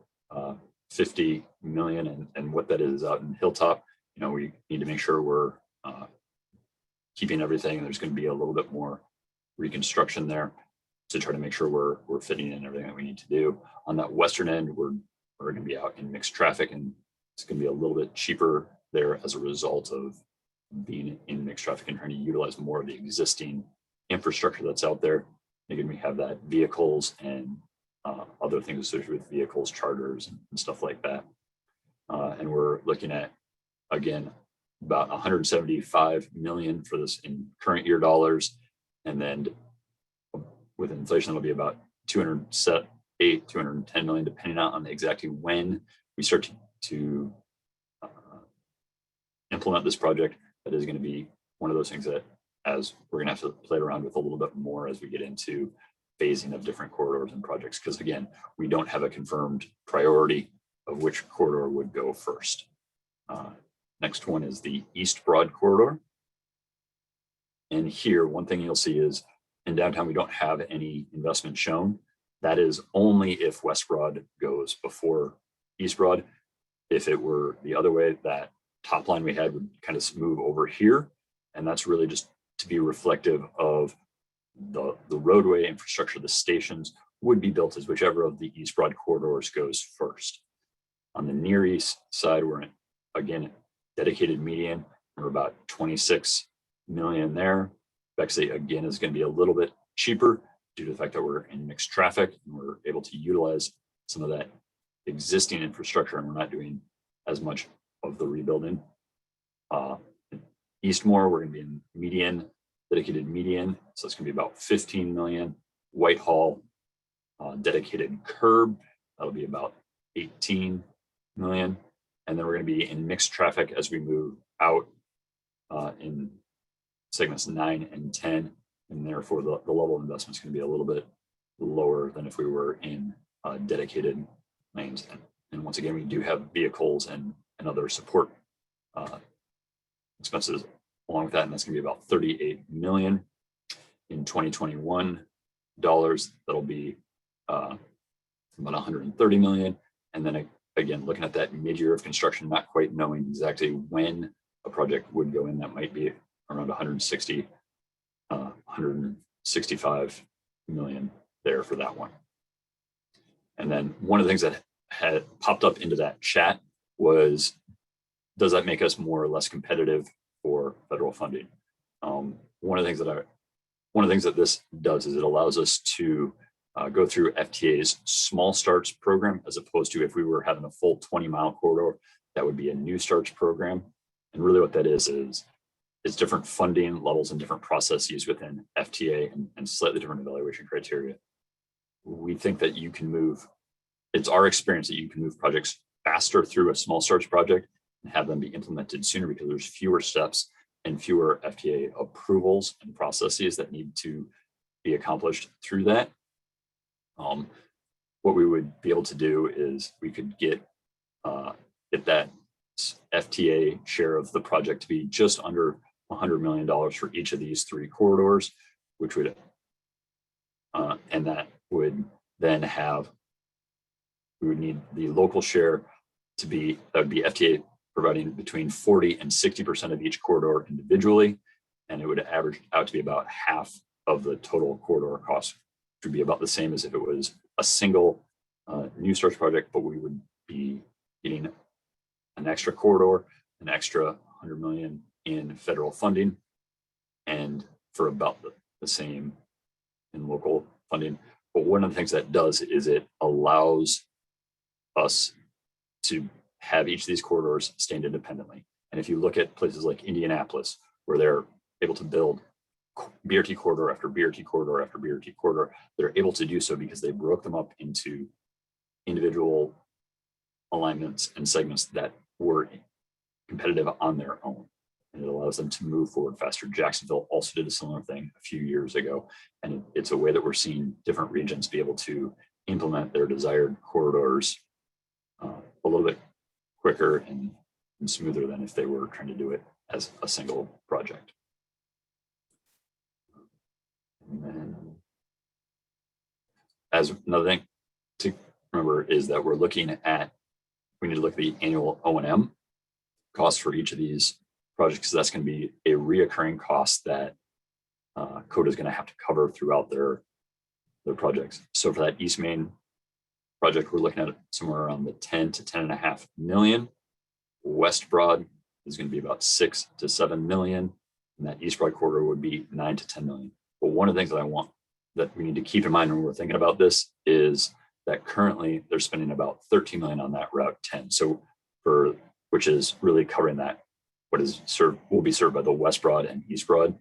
50 million, and what that is out in Hilltop. We need to make sure we're keeping everything. There's going to be a little bit more reconstruction there to try to make sure we're fitting in everything that we need to do. On that western end, we're going to be out in mixed traffic, and it's going to be a little bit cheaper there as a result of being in mixed traffic and trying to utilize more of the existing infrastructure that's out there. Again, we have that vehicles and other things associated with vehicles, charters, and stuff like that. And we're looking at, again, about 175 million for this in current year dollars. And then with inflation, it'll be about 210 million, depending on exactly when we start to implement this project. That is going to be one of those things that, as we're going to have to play around with a little bit more as we get into phasing of different corridors and projects, because again, we don't have a confirmed priority of which corridor would go first. Next one is the East Broad corridor. And here, one thing you'll see is in downtown, we don't have any investment shown. That is only if West Broad goes before East Broad. If it were the other way, that top line we had would kind of move over here. And that's really just to be reflective of the roadway infrastructure. The stations would be built as whichever of the East Broad corridors goes first. On the Near East side, we're in, again, dedicated median. We're about 26 million there. Bexley, again, is going to be a little bit cheaper due to the fact that we're in mixed traffic and we're able to utilize some of that existing infrastructure, and we're not doing as much of the rebuilding. Eastmore, we're going to be in median, dedicated median, so it's going to be about 15 million. Whitehall, dedicated curb, that'll be about 18 million. And then we're going to be in mixed traffic as we move out in segments 9 and 10. And therefore, the level of investment is going to be a little bit lower than if we were in dedicated lanes. And once again, we do have vehicles and other support expenses along with that, and that's going to be about 38 million in 2021 dollars. That'll be about 130 million, and then again looking at that mid-year of construction, not quite knowing exactly when a project would go in. That might be around 160, 165 million there for that one. And then one of the things that had popped up into that chat was, does that make us more or less competitive for federal funding? One of the things that this does is it allows us to go through FTA's small starts program, as opposed to if we were having a full 20-mile corridor, that would be a new starts program. And really what that is it's different funding levels and different processes within FTA and slightly different evaluation criteria. We think that you can move, it's our experience that you can move projects faster through a small starts project and have them be implemented sooner because there's fewer steps and fewer FTA approvals and processes that need to be accomplished through that. What we would be able to do is we could get that FTA share of the project to be just under $100 million for each of these three corridors, which would, and that would then have, we would need the local share to be, that would be FTA providing between 40 and 60% of each corridor individually, and it would average out to be about half of the total corridor cost, which would be about the same as if it was a single new starts project, but we would be getting an extra corridor, an extra 100 million in federal funding, and for about the same in local funding. But one of the things that does is it allows us to have each of these corridors stand independently. And if you look at places like Indianapolis, where they're able to build BRT corridor after BRT corridor after BRT corridor, they're able to do so because they broke them up into individual alignments and segments that were competitive on their own. And it allows them to move forward faster. Jacksonville also did a similar thing a few years ago. And it's a way that we're seeing different regions be able to implement their desired corridors a little bit quicker and smoother than if they were trying to do it as a single project. And then, as another thing to remember is that we're looking at, we need to look at the annual O&M costs for each of these projects. That's going to be a reoccurring cost that CODA is going to have to cover throughout their projects. So for that East Main project, we're looking at somewhere around the 10 to 10.5 million. West Broad is going to be about 6 to 7 million, and that East Broad corridor would be 9 to 10 million. But one of the things that we need to keep in mind when we're thinking about this is that currently they're spending about 13 million on that Route 10. So which is really covering that, what is served, will be served by the West Broad and East Broad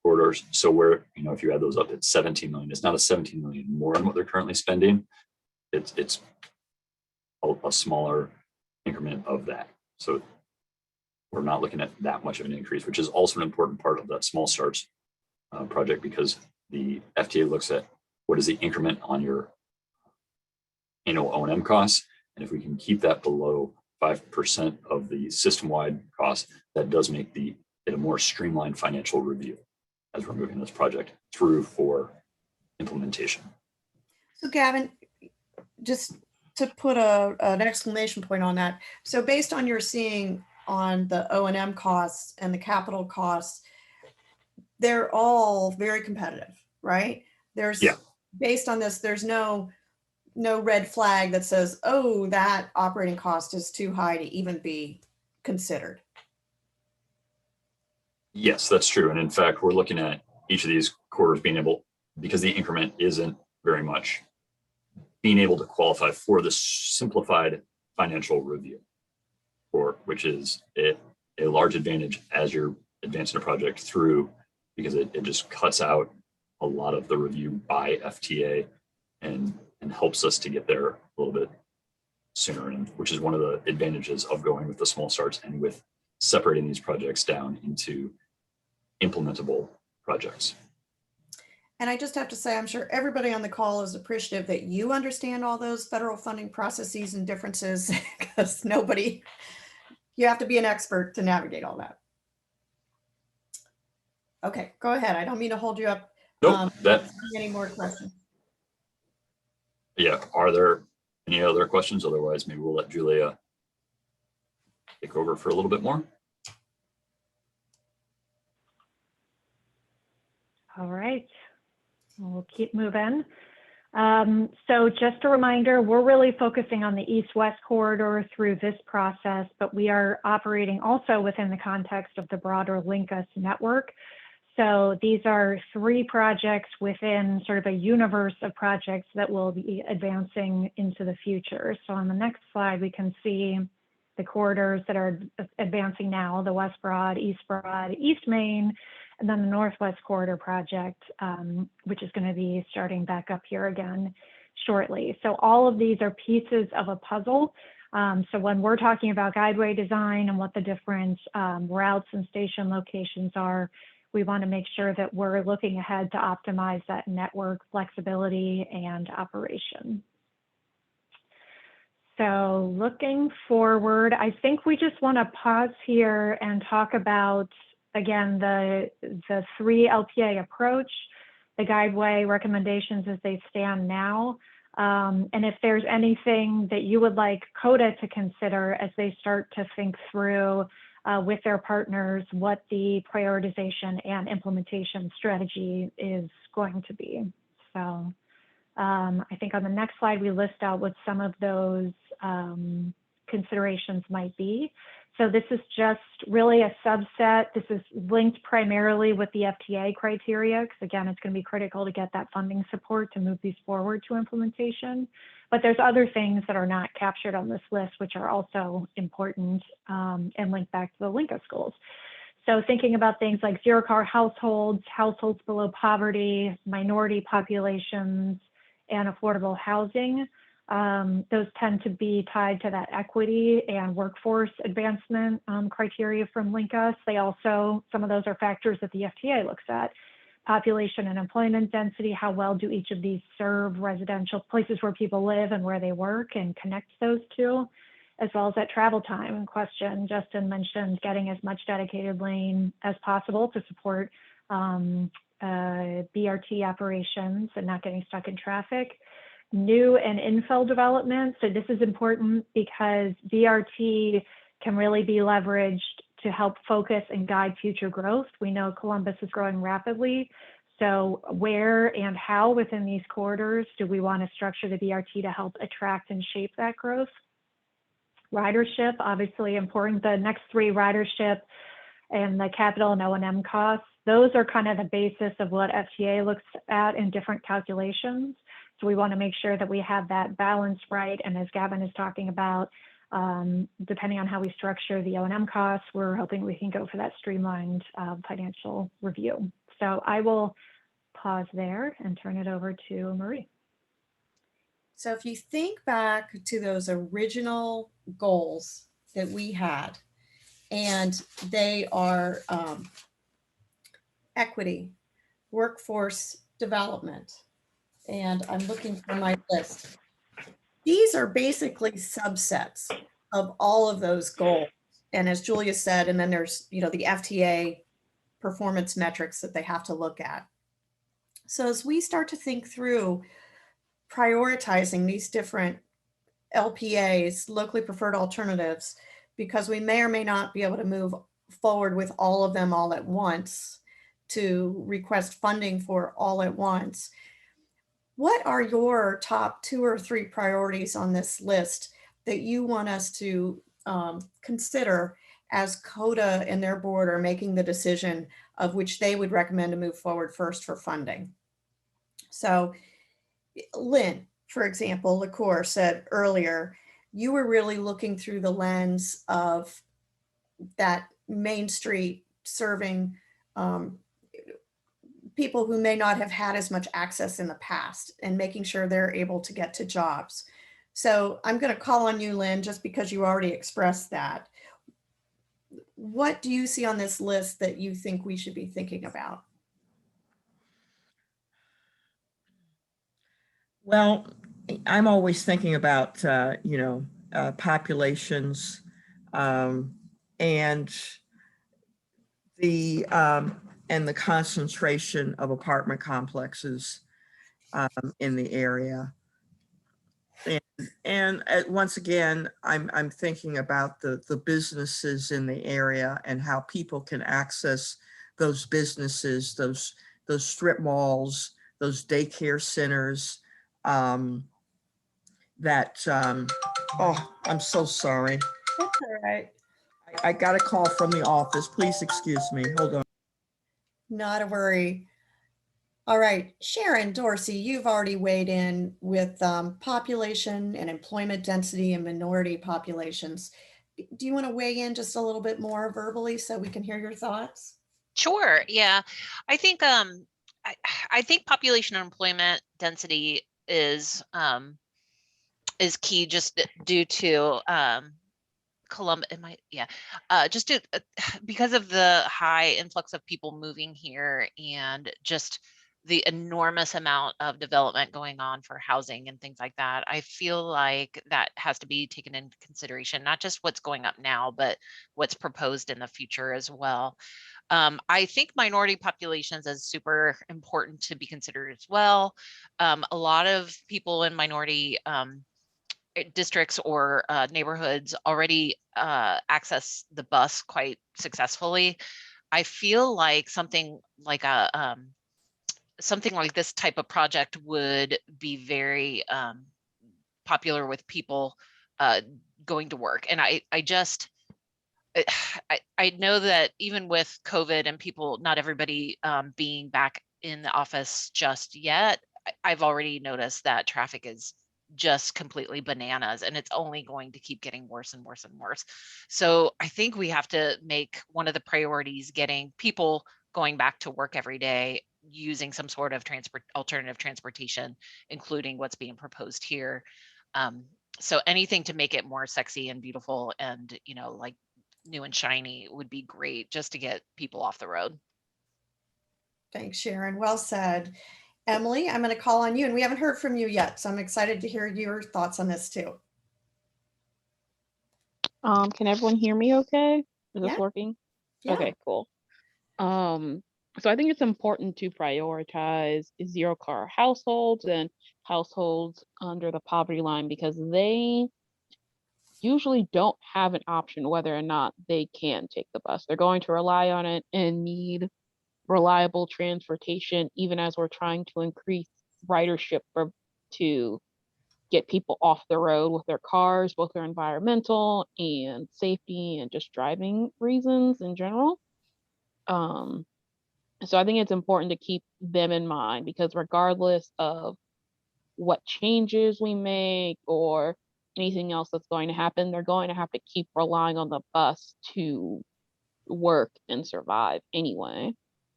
corridors. So where, if you add those up, it's 17 million. It's not a 17 million more than what they're currently spending. It's a smaller increment of that. So we're not looking at that much of an increase, which is also an important part of that small starts project, because the FTA looks at what is the increment on your annual O&M costs. And if we can keep that below 5% of the system-wide cost, that does make it a more streamlined financial review as we're moving this project through for implementation. So Gavin, just to put an exclamation point on that. So based on your seeing on the O&M costs and the capital costs, they're all very competitive, right? Based on this, there's no red flag that says, oh, that operating cost is too high to even be considered. Yes, that's true. And in fact, we're looking at each of these corridors being able, because the increment isn't very much, being able to qualify for the simplified financial review, which is a large advantage as you're advancing a project through, because it just cuts out a lot of the review by FTA and helps us to get there a little bit sooner, and which is one of the advantages of going with the small starts and with separating these projects down into implementable projects. And I just have to say, I'm sure everybody on the call is appreciative that you understand all those federal funding processes and differences, because nobody You have to be an expert to navigate all that. Okay, go ahead. I don't mean to hold you up. Nope, Any more questions? Yeah, are there any other questions? Otherwise, maybe we'll let Julia take over for a little bit more. All right, we'll keep moving. So just a reminder, we're really focusing on the east-west corridor through this process, but we are operating also within the context of the broader Linkus network. So these are 3 projects within sort of a universe of projects that will be advancing into the future. So on the next slide, we can see the corridors that are advancing now, the West Broad, East Main, and then the Northwest Corridor project, which is going to be starting back up here again shortly. So all of these are pieces of a puzzle. So when we're talking about guideway design and what the different routes and station locations are, we want to make sure that we're looking ahead to optimize that network flexibility and operation. So looking forward, I think we just want to pause here and talk about, again, the 3 LPA approach, the guideway recommendations as they stand now, and if there's anything that you would like CODA to consider as they start to think through with their partners what the prioritization and implementation strategy is going to be. So I think on the next slide, we list out what some of those considerations might be. So this is just really a subset. This is linked primarily with the FTA criteria, because again, it's going to be critical to get that funding support to move these forward to implementation. But there's other things that are not captured on this list, which are also important and linked back to the Linkus goals. So thinking about things like zero-car households, households below poverty, minority populations, and affordable housing. Those tend to be tied to that equity and workforce advancement criteria from Linkus. They also, some of those are factors that the FTA looks at. Population and employment density, how well do each of these serve residential places where people live and where they work and connect those two, as well as that travel time in question. Justin mentioned getting as much dedicated lane as possible to support BRT operations and not getting stuck in traffic. New and infill development. So this is important because BRT can really be leveraged to help focus and guide future growth. We know Columbus is growing rapidly. So where and how within these corridors do we want to structure the BRT to help attract and shape that growth? Ridership, obviously important. The next 3, ridership and the capital and O&M costs, those are kind of the basis of what FTA looks at in different calculations. So we want to make sure that we have that balance right. And as Gavin is talking about, depending on how we structure the O&M costs, we're hoping we can go for that streamlined financial review. So I will pause there and turn it over to Marie. So if you think back to those original goals that we had, and they are equity, workforce development, and I'm looking for my list. These are basically subsets of all of those goals. And as Julia said, and then there's, the FTA performance metrics that they have to look at. So as we start to think through prioritizing these different LPAs, locally preferred alternatives, because we may or may not be able to move forward with all of them all at once to request funding for all at once. What are your top 2 or 3 priorities on this list that you want us to consider as CODA and their board are making the decision of which they would recommend to move forward first for funding? So Lynn, for example, LaCour said earlier, you were really looking through the lens of that Main Street serving people who may not have had as much access in the past and making sure they're able to get to jobs. So I'm going to call on you, Lynn, just because you already expressed that. What do you see on this list that you think we should be thinking about? Well, I'm always thinking about, populations, and the concentration of apartment complexes in the area. And once again, I'm thinking about the businesses in the area and how people can access those businesses, those strip malls, those daycare centers. Oh, I'm so sorry. That's all right. I got a call from the office. Please excuse me. Hold on. Not a worry. All right, Sharon Dorsey, you've already weighed in with population and employment density and minority populations. Do you want to weigh in just a little bit more verbally so we can hear your thoughts? Sure. Yeah. I think I think population and employment density is key just due to just because of the high influx of people moving here and just the enormous amount of development going on for housing and things like that. I feel like that has to be taken into consideration, not just what's going up now, but what's proposed in the future as well. I think minority populations is super important to be considered as well. A lot of people in minority districts or neighborhoods already access the bus quite successfully. I feel like something like this type of project would be very popular with people going to work. And I know that even with COVID and people, not everybody being back in the office just yet, I've already noticed that traffic is just completely bananas, and it's only going to keep getting worse and worse and worse. So I think we have to make one of the priorities getting people going back to work every day using some sort of alternative transportation, including what's being proposed here. So anything to make it more sexy and beautiful and, like new and shiny would be great, just to get people off the road. Thanks, Sharon. Well said. Emily, I'm going to call on you, and we haven't heard from you yet, so I'm excited to hear your thoughts on this too. Can everyone hear me okay? Is this Yeah. working? Yeah. Okay, cool. So I think it's important to prioritize zero car households and households under the poverty line, because they usually don't have an option whether or not they can take the bus. They're going to rely on it and need reliable transportation, even as we're trying to increase ridership to get people off the road with their cars, both their environmental and safety and just driving reasons in general. So I think it's important to keep them in mind, because regardless of what changes we make or anything else that's going to happen, they're going to have to keep relying on the bus to work and survive anyway.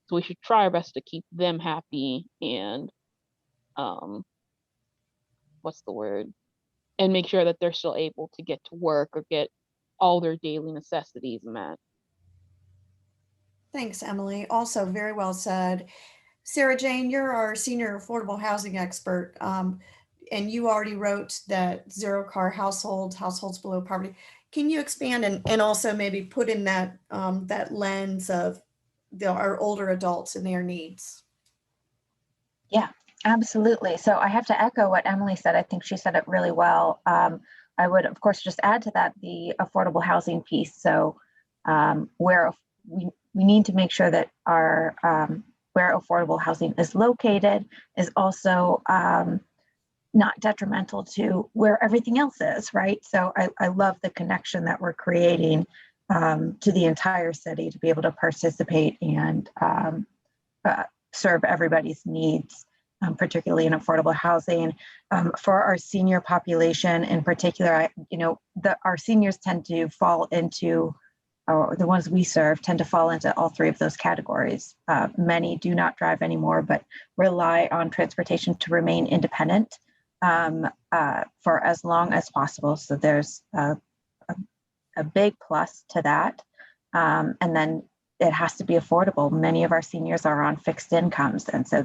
So we should try our best to keep them happy and and make sure that they're still able to get to work or get all their daily necessities met. Thanks, Emily. Also very well said. Sarah Jane, you're our senior affordable housing expert, and you already wrote that zero car households below poverty. Can you expand and also maybe put in that that lens of our older adults and their needs? Yeah, absolutely. So I have to echo what Emily said. I think she said it really well. I would, of course, just add to that the affordable housing piece. So where we need to make sure that our where affordable housing is located is also not detrimental to where everything else is, right? So I love the connection that we're creating to the entire city to be able to participate and serve everybody's needs, particularly in affordable housing. For our senior population in particular, our seniors tend to fall into, or the ones we serve tend to fall into all three of those categories. Many do not drive anymore, but rely on transportation to remain independent for as long as possible. So there's a big plus to that. And then it has to be affordable. Many of our seniors are on fixed incomes, and so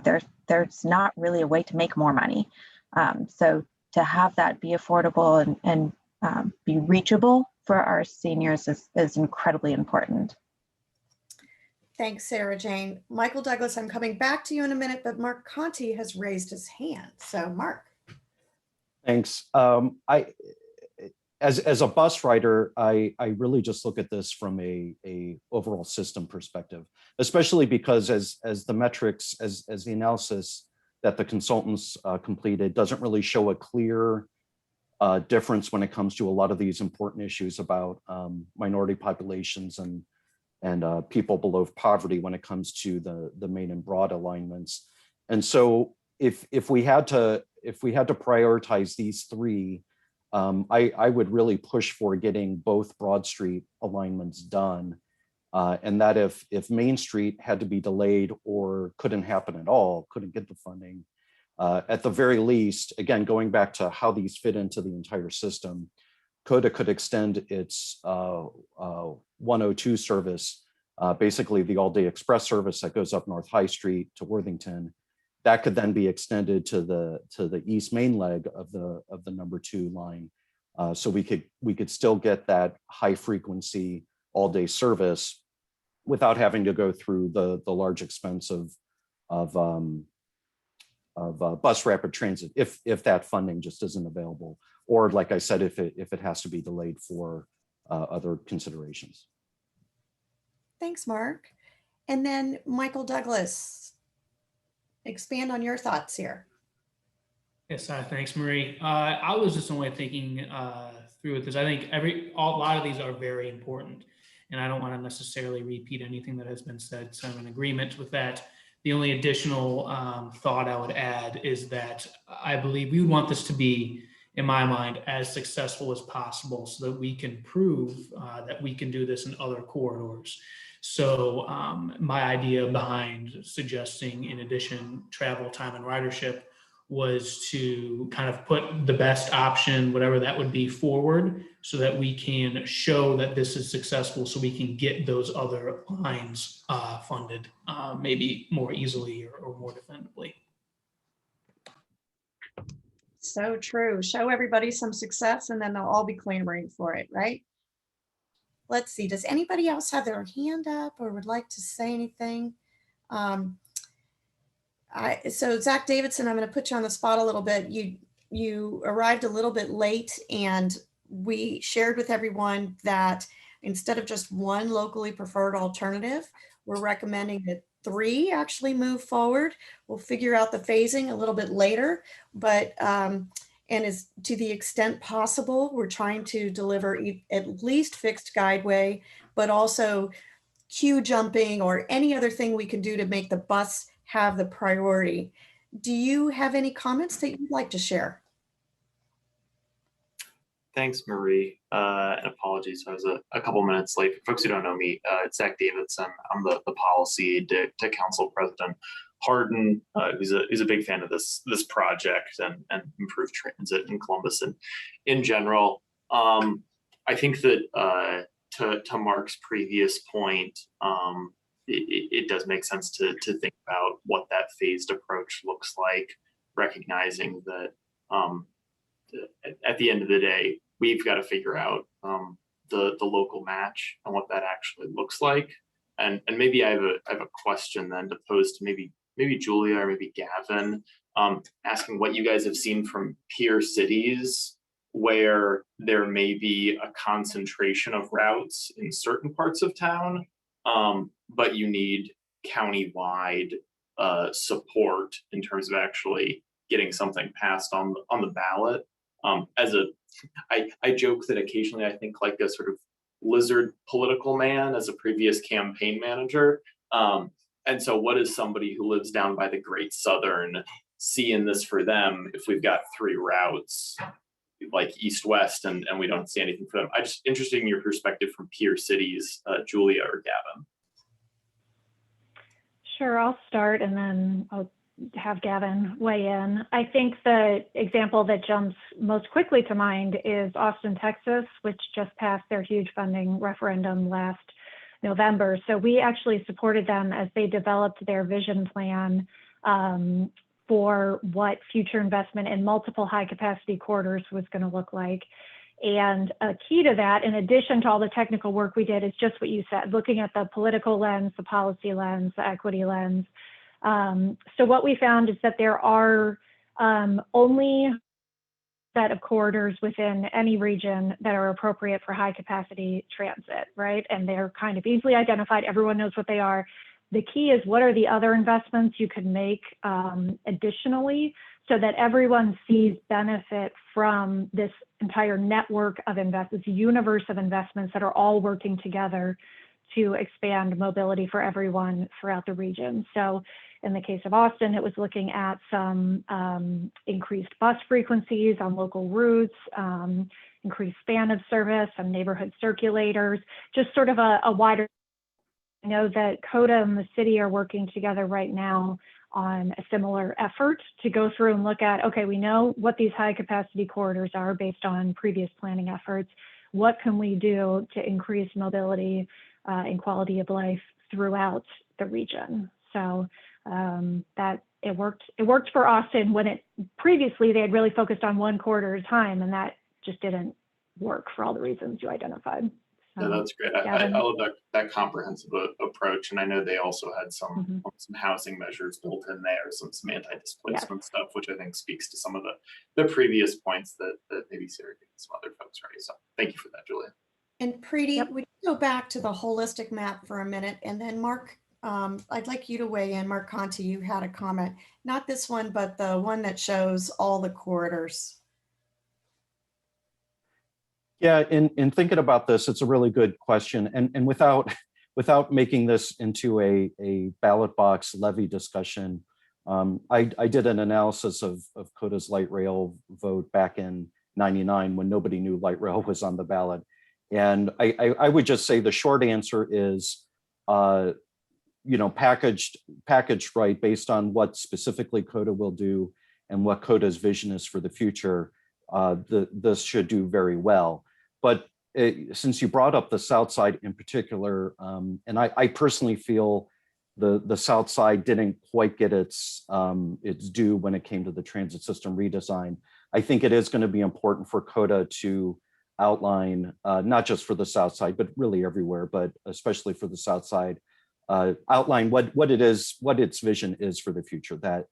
there's not really a way to make more money. So to have that be affordable and be reachable for our seniors is incredibly important. Thanks, Sarah Jane. Michael Douglas, I'm coming back to you in a minute, but Mark Conti has raised his hand. So Mark. Thanks. As a bus rider, I really just look at this from a overall system perspective, especially because as the metrics, as the analysis that the consultants completed doesn't really show a clear difference when it comes to a lot of these important issues about minority populations and people below poverty when it comes to the main and broad alignments. And so if we had to prioritize these three, I would really push for getting both Broad Street alignments done. And that if Main Street had to be delayed or couldn't happen at all, couldn't get the funding, at the very least, again, going back to how these fit into the entire system, CODA could extend its 102 service, basically the all-day express service that goes up North High Street to Worthington. That could then be extended to the east main leg of the number 2 line, so we could still get that high frequency all-day service without having to go through the large expense of bus rapid transit if that funding just isn't available, or like I said, if it has to be delayed for other considerations. Thanks, Mark. And then Michael Douglas, expand on your thoughts here. Yes, thanks, Marie. I was just only thinking through it because I think a lot of these are very important, and I don't want to necessarily repeat anything that has been said, so I'm in agreement with that. The only additional thought I would add is that I believe we would want this to be, in my mind, as successful as possible so that we can prove that we can do this in other corridors. So my idea behind suggesting, in addition, travel time and ridership was to kind of put the best option, whatever that would be, forward so that we can show that this is successful so we can get those other lines funded maybe more easily or more definitively. So true. Show everybody some success and then they'll all be clamoring for it, right? Let's see, does anybody else have their hand up or would like to say anything? So Zach Davidson, I'm going to put you on the spot a little bit. You arrived a little bit late, and we shared with everyone that instead of just one locally preferred alternative, we're recommending that 3 actually move forward. We'll figure out the phasing a little bit later, but and as to the extent possible, we're trying to deliver at least fixed guideway, but also queue jumping or any other thing we can do to make the bus have the priority. Do you have any comments that you'd like to share? Thanks, Marie. And apologies, I was a couple minutes late. For folks who don't know me, it's Zach Davidson. I'm the policy aide to Council President Hardin, who's a big fan of this project and improved transit in Columbus and in general. I think that to Mark's previous point, it does make sense to think about what that phased approach looks like, recognizing that at the end of the day, we've got to figure out the local match and what that actually looks like. And maybe I have a question then to pose to maybe Julia or maybe Gavin, asking what you guys have seen from peer cities where there may be a concentration of routes in certain parts of town, but you need countywide support in terms of actually getting something passed on the ballot. I joke that occasionally I think like a sort of lizard political man as a previous campaign manager. And so what is somebody who lives down by the Great Southern see in this for them if we've got 3 routes like east-west and we don't see anything for them? I'm just interested in your perspective from peer cities, Julia or Gavin. Sure, I'll start and then I'll have Gavin weigh in. I think the example that jumps most quickly to mind is Austin, Texas, which just passed their huge funding referendum last November. So we actually supported them as they developed their vision plan for what future investment in multiple high capacity corridors was going to look like. And a key to that, in addition to all the technical work we did, is just what you said, looking at the political lens, the policy lens, the equity lens. So what we found is that there are only set of corridors within any region that are appropriate for high capacity transit, right? And they're kind of easily identified. Everyone knows what they are. The key is, what are the other investments you can make additionally, so that everyone sees benefit from this entire network of investments, universe of investments that are all working together to expand mobility for everyone throughout the region. So in the case of Austin, it was looking at some increased bus frequencies on local routes, increased span of service, some neighborhood circulators, just sort of a wider. I know that CODA and the city are working together right now on a similar effort to go through and look at, okay, we know what these high capacity corridors are based on previous planning efforts. What can we do to increase mobility and quality of life throughout the region? So that it worked for Austin when previously they had really focused on one corridor at a time, and that just didn't work for all the reasons you identified. No, that's great. I love that comprehensive approach, and I know they also had some housing measures built in there, some anti-displacement stuff, which I think speaks to some of the previous points that maybe Sarah and some other folks raised. So thank you for that, Julia. And Preeti, would you go back to the holistic map for a minute, and then Mark, I'd like you to weigh in. Mark Conti, you had a comment, not this one, but the one that shows all the corridors. Yeah, in thinking about this, it's a really good question. And without making this into a ballot box levy discussion, I did an analysis of CODA's light rail vote back in '99 when nobody knew light rail was on the ballot. And I would just say the short answer is, packaged right based on what specifically CODA will do and what CODA's vision is for the future. This should do very well. But since you brought up the South Side in particular, and I personally feel the South Side didn't quite get its due when it came to the transit system redesign. I think it is going to be important for CODA to outline, not just for the South Side, but really everywhere, but especially for the South Side, outline what its vision is for the future. That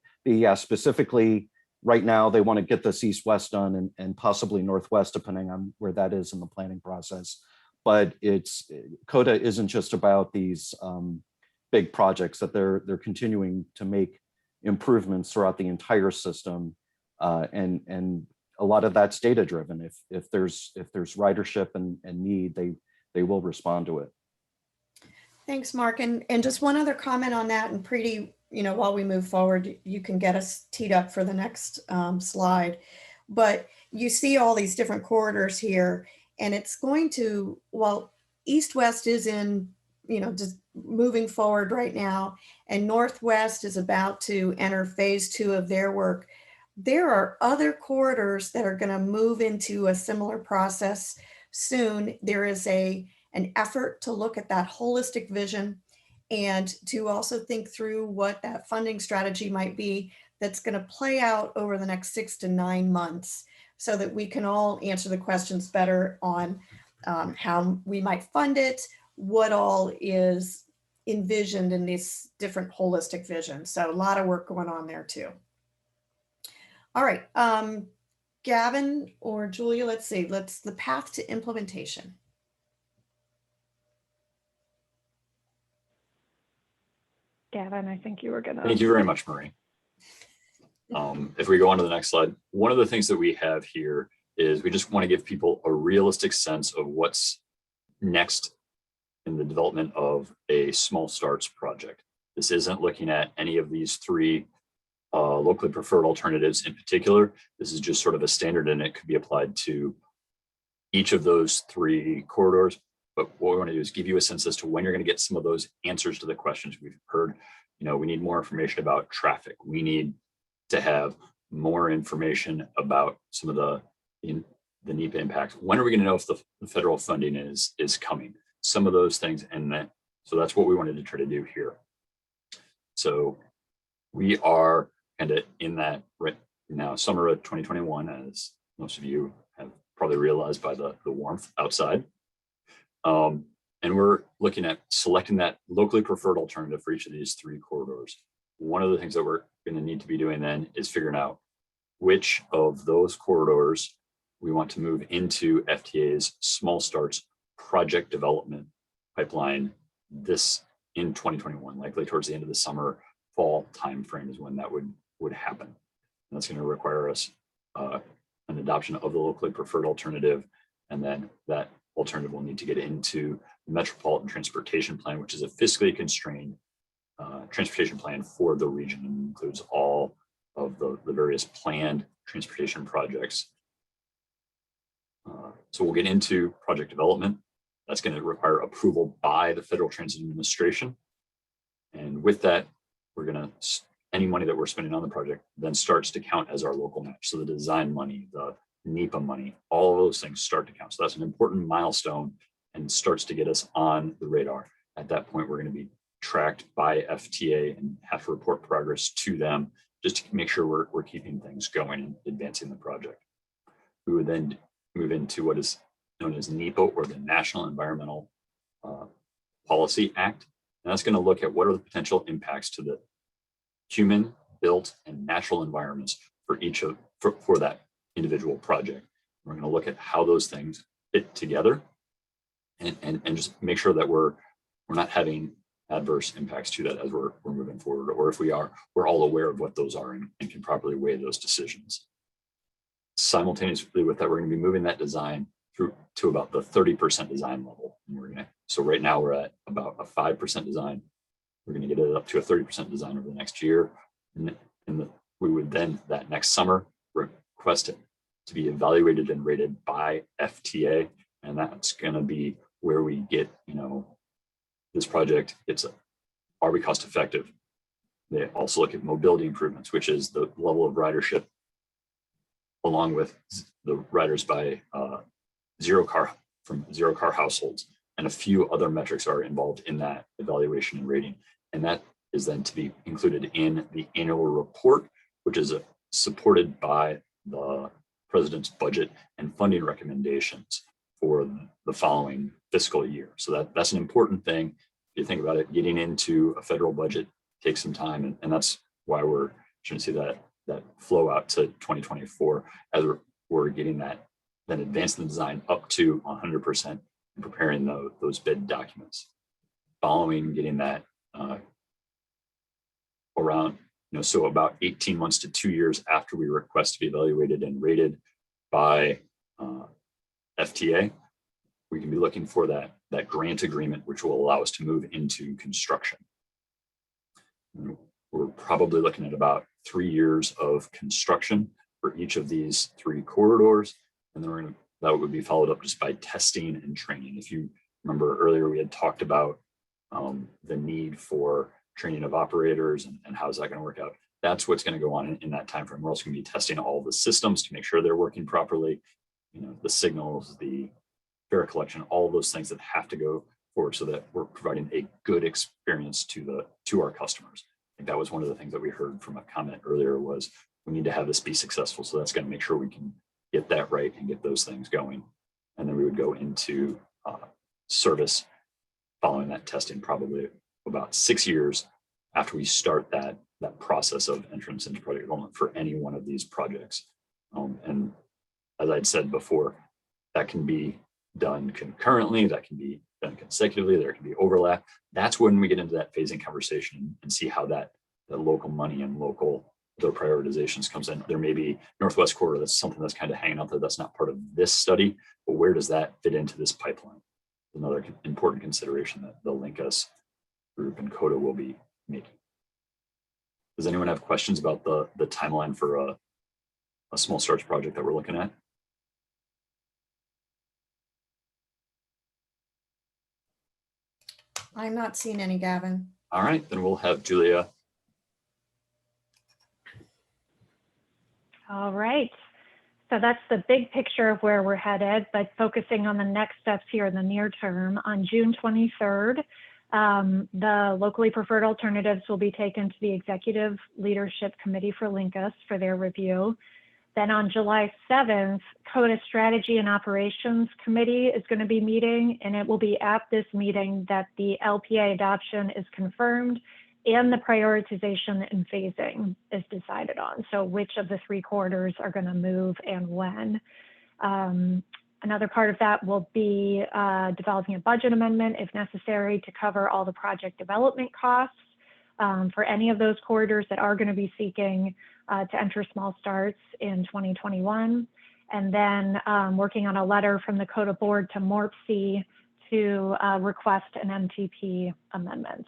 specifically, right now, they want to get this east-west done and possibly northwest, depending on where that is in the planning process. But CODA isn't just about these big projects, that they're continuing to make improvements throughout the entire system. And a lot of that's data-driven. If there's ridership and need, they will respond to it. Thanks, Mark. And just one other comment on that, and Preeti, while we move forward, you can get us teed up for the next slide. But you see all these different corridors here, and it's going to, east-west is in, just moving forward right now, and northwest is about to enter phase 2 of their work. There are other corridors that are going to move into a similar process soon. There is an effort to look at that holistic vision and to also think through what that funding strategy might be that's going to play out over the next 6 to 9 months, so that we can all answer the questions better on how we might fund it, what all is envisioned in these different holistic visions. So a lot of work going on there too. All right, Gavin or Julia, let's see, the path to implementation. Gavin, I think you were going to. Thank you very much, Marie. If we go on to the next slide, one of the things that we have here is we just want to give people a realistic sense of what's next in the development of a small starts project. This isn't looking at any of these 3 locally preferred alternatives in particular. This is just sort of a standard, and it could be applied to each of those 3 corridors. But what we want to do is give you a sense as to when you're going to get some of those answers to the questions we've heard. We need more information about traffic. We need to have more information about some of the NEPA impacts. When are we going to know if the federal funding is coming? Some of those things, so that's what we wanted to try to do here. So we are kind of in that right now, summer of 2021, as most of you have probably realized by the warmth outside. And we're looking at selecting that locally preferred alternative for each of these 3 corridors. One of the things that we're going to need to be doing then is figuring out which of those corridors we want to move into FTA's small starts project development pipeline this in 2021, likely towards the end of the summer, fall timeframe is when that would happen. And that's going to require us an adoption of the locally preferred alternative, and then that alternative will need to get into the Metropolitan Transportation Plan, which is a fiscally constrained transportation plan for the region and includes all of the various planned transportation projects. So we'll get into project development. That's going to require approval by the Federal Transit Administration. And with that, we're going to, any money that we're spending on the project then starts to count as our local match. So the design money, the NEPA money, all of those things start to count. So that's an important milestone and starts to get us on the radar. At that point, we're going to be tracked by FTA and have to report progress to them just to make sure we're keeping things going and advancing the project. We would then move into what is known as NEPA, or the National Environmental Policy Act. And that's going to look at what are the potential impacts to the human, built, and natural environments for each of for that individual project. We're going to look at how those things fit together and just make sure that we're not having adverse impacts to that as we're moving forward, or if we are, we're all aware of what those are and can properly weigh those decisions. Simultaneously with that, we're going to be moving that design through to about the 30% design level. And we're going to, so right now we're at about a 5% design. We're going to get it up to a 30% design over the next year. And we would then, that next summer, request it to be evaluated and rated by FTA. And that's going to be where we get, this project, are we cost effective? They also look at mobility improvements, which is the level of ridership, along with the riders by zero car households, and a few other metrics are involved in that evaluation and rating. And that is then to be included in the annual report, which is supported by the president's budget and funding recommendations for the following fiscal year. So that's an important thing. If you think about it, getting into a federal budget takes some time, and that's why we're trying to see that flow out to 2024 as we're getting that, then advancing the design up to 100% and preparing those bid documents. Following getting that around, so about 18 months to 2 years after we request to be evaluated and rated by FTA, we can be looking for that grant agreement, which will allow us to move into construction. We're probably looking at about 3 years of construction for each of these 3 corridors. And then that would be followed up just by testing and training. If you remember earlier, we had talked about the need for training of operators and how's that going to work out. That's what's going to go on in that time frame. We're also going to be testing all the systems to make sure they're working properly. The signals, the fare collection, all those things that have to go forward so that we're providing a good experience to our customers. I think that was one of the things that we heard from a comment earlier was we need to have this be successful. So that's going to make sure we can get that right and get those things going. And then we would go into service following that testing, probably about 6 years after we start that process of entrance into project development for any one of these projects. And as I'd said before, that can be done concurrently, that can be done consecutively, there can be overlap. That's when we get into that phasing conversation and see how that local money and their prioritizations comes in. There may be Northwest Corridor, that's something that's kind of hanging out there. That's not part of this study, but where does that fit into this pipeline? Another important consideration that the Linkus group and CODA will be making. Does anyone have questions about the timeline for a small starts project that we're looking at? I'm not seeing any, Gavin. All right, then we'll have Julia. All right. So that's the big picture of where we're headed, but focusing on the next steps here in the near term. On June 23rd, the locally preferred alternatives will be taken to the Executive Leadership Committee for Linkus for their review. Then on July 7th, CODA Strategy and Operations Committee is going to be meeting, and it will be at this meeting that the LPA adoption is confirmed and the prioritization and phasing is decided on. So which of the 3 corridors are going to move and when. Another part of that will be developing a budget amendment if necessary to cover all the project development costs for any of those corridors that are going to be seeking to enter small starts in 2021. And then working on a letter from the CODA board to MORPC to request an MTP amendment.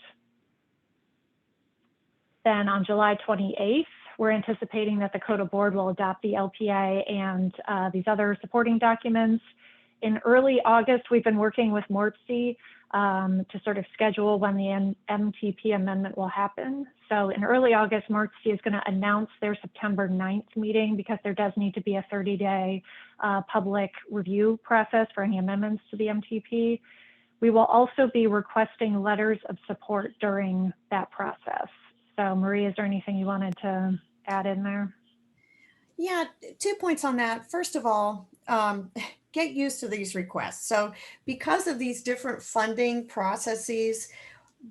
Then on July 28th, we're anticipating that the CODA board will adopt the LPA and these other supporting documents. In early August, we've been working with MORPC to sort of schedule when the MTP amendment will happen. So in early August, MORPC is going to announce their September 9th meeting because there does need to be a 30-day public review process for any amendments to the MTP. We will also be requesting letters of support during that process. So Marie, is there anything you wanted to add in there? Yeah, 2 points on that. First of all, get used to these requests. So because of these different funding processes,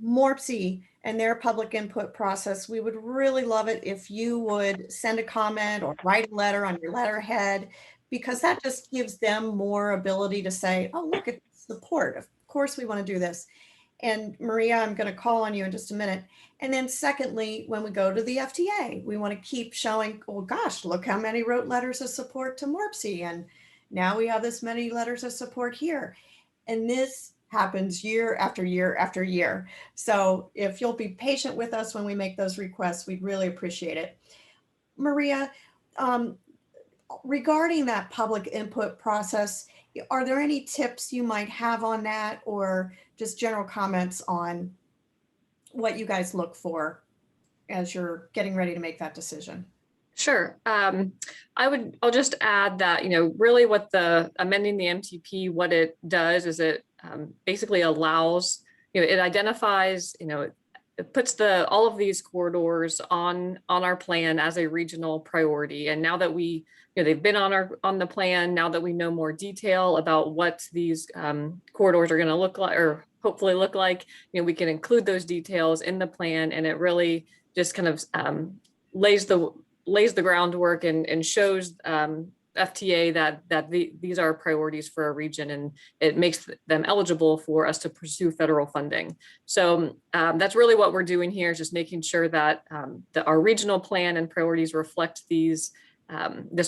MORPC and their public input process, we would really love it if you would send a comment or write a letter on your letterhead, because that just gives them more ability to say, oh, look at support. Of course we want to do this. And Maria, I'm going to call on you in just a minute. And then secondly, when we go to the FTA, we want to keep showing, oh gosh, look how many wrote letters of support to MORPC. And now we have this many letters of support here. And this happens year after year after year. So if you'll be patient with us when we make those requests, we'd really appreciate it. Maria, regarding that public input process, are there any tips you might have on that, or just general comments on what you guys look for as you're getting ready to make that decision? Sure. I'll just add that, really what the amending the MTP, what it does is it basically allows, it identifies, it puts all of these corridors on our plan as a regional priority. And now that they've been on the plan, now that we know more detail about what these corridors are going to look like, or hopefully look like, we can include those details in the plan, and it really just kind of lays the groundwork and shows FTA that these are priorities for a region, and it makes them eligible for us to pursue federal funding. So that's really what we're doing here, is just making sure that our regional plan and priorities reflect this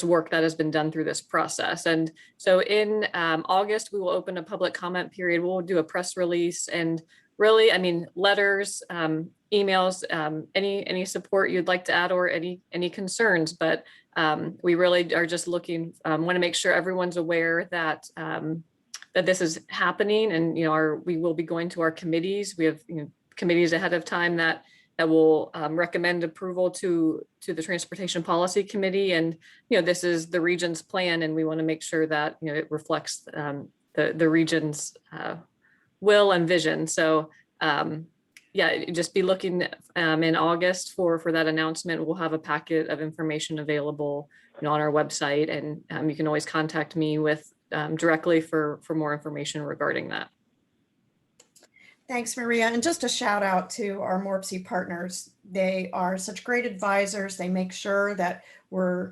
work that has been done through this process. And so in August, we will open a public comment period. We'll do a press release, and really, letters, emails, any support you'd like to add, or any concerns. But we really are just looking, want to make sure everyone's aware that that this is happening, and we will be going to our committees. We have committees ahead of time that will recommend approval to the Transportation Policy Committee, and this is the region's plan, and we want to make sure that it reflects the region's will and vision. So yeah, just be looking in August for that announcement. We'll have a packet of information available on our website, and you can always contact me directly for more information regarding that. Thanks, Maria. And just a shout out to our MORPC partners. They are such great advisors. They make sure that we're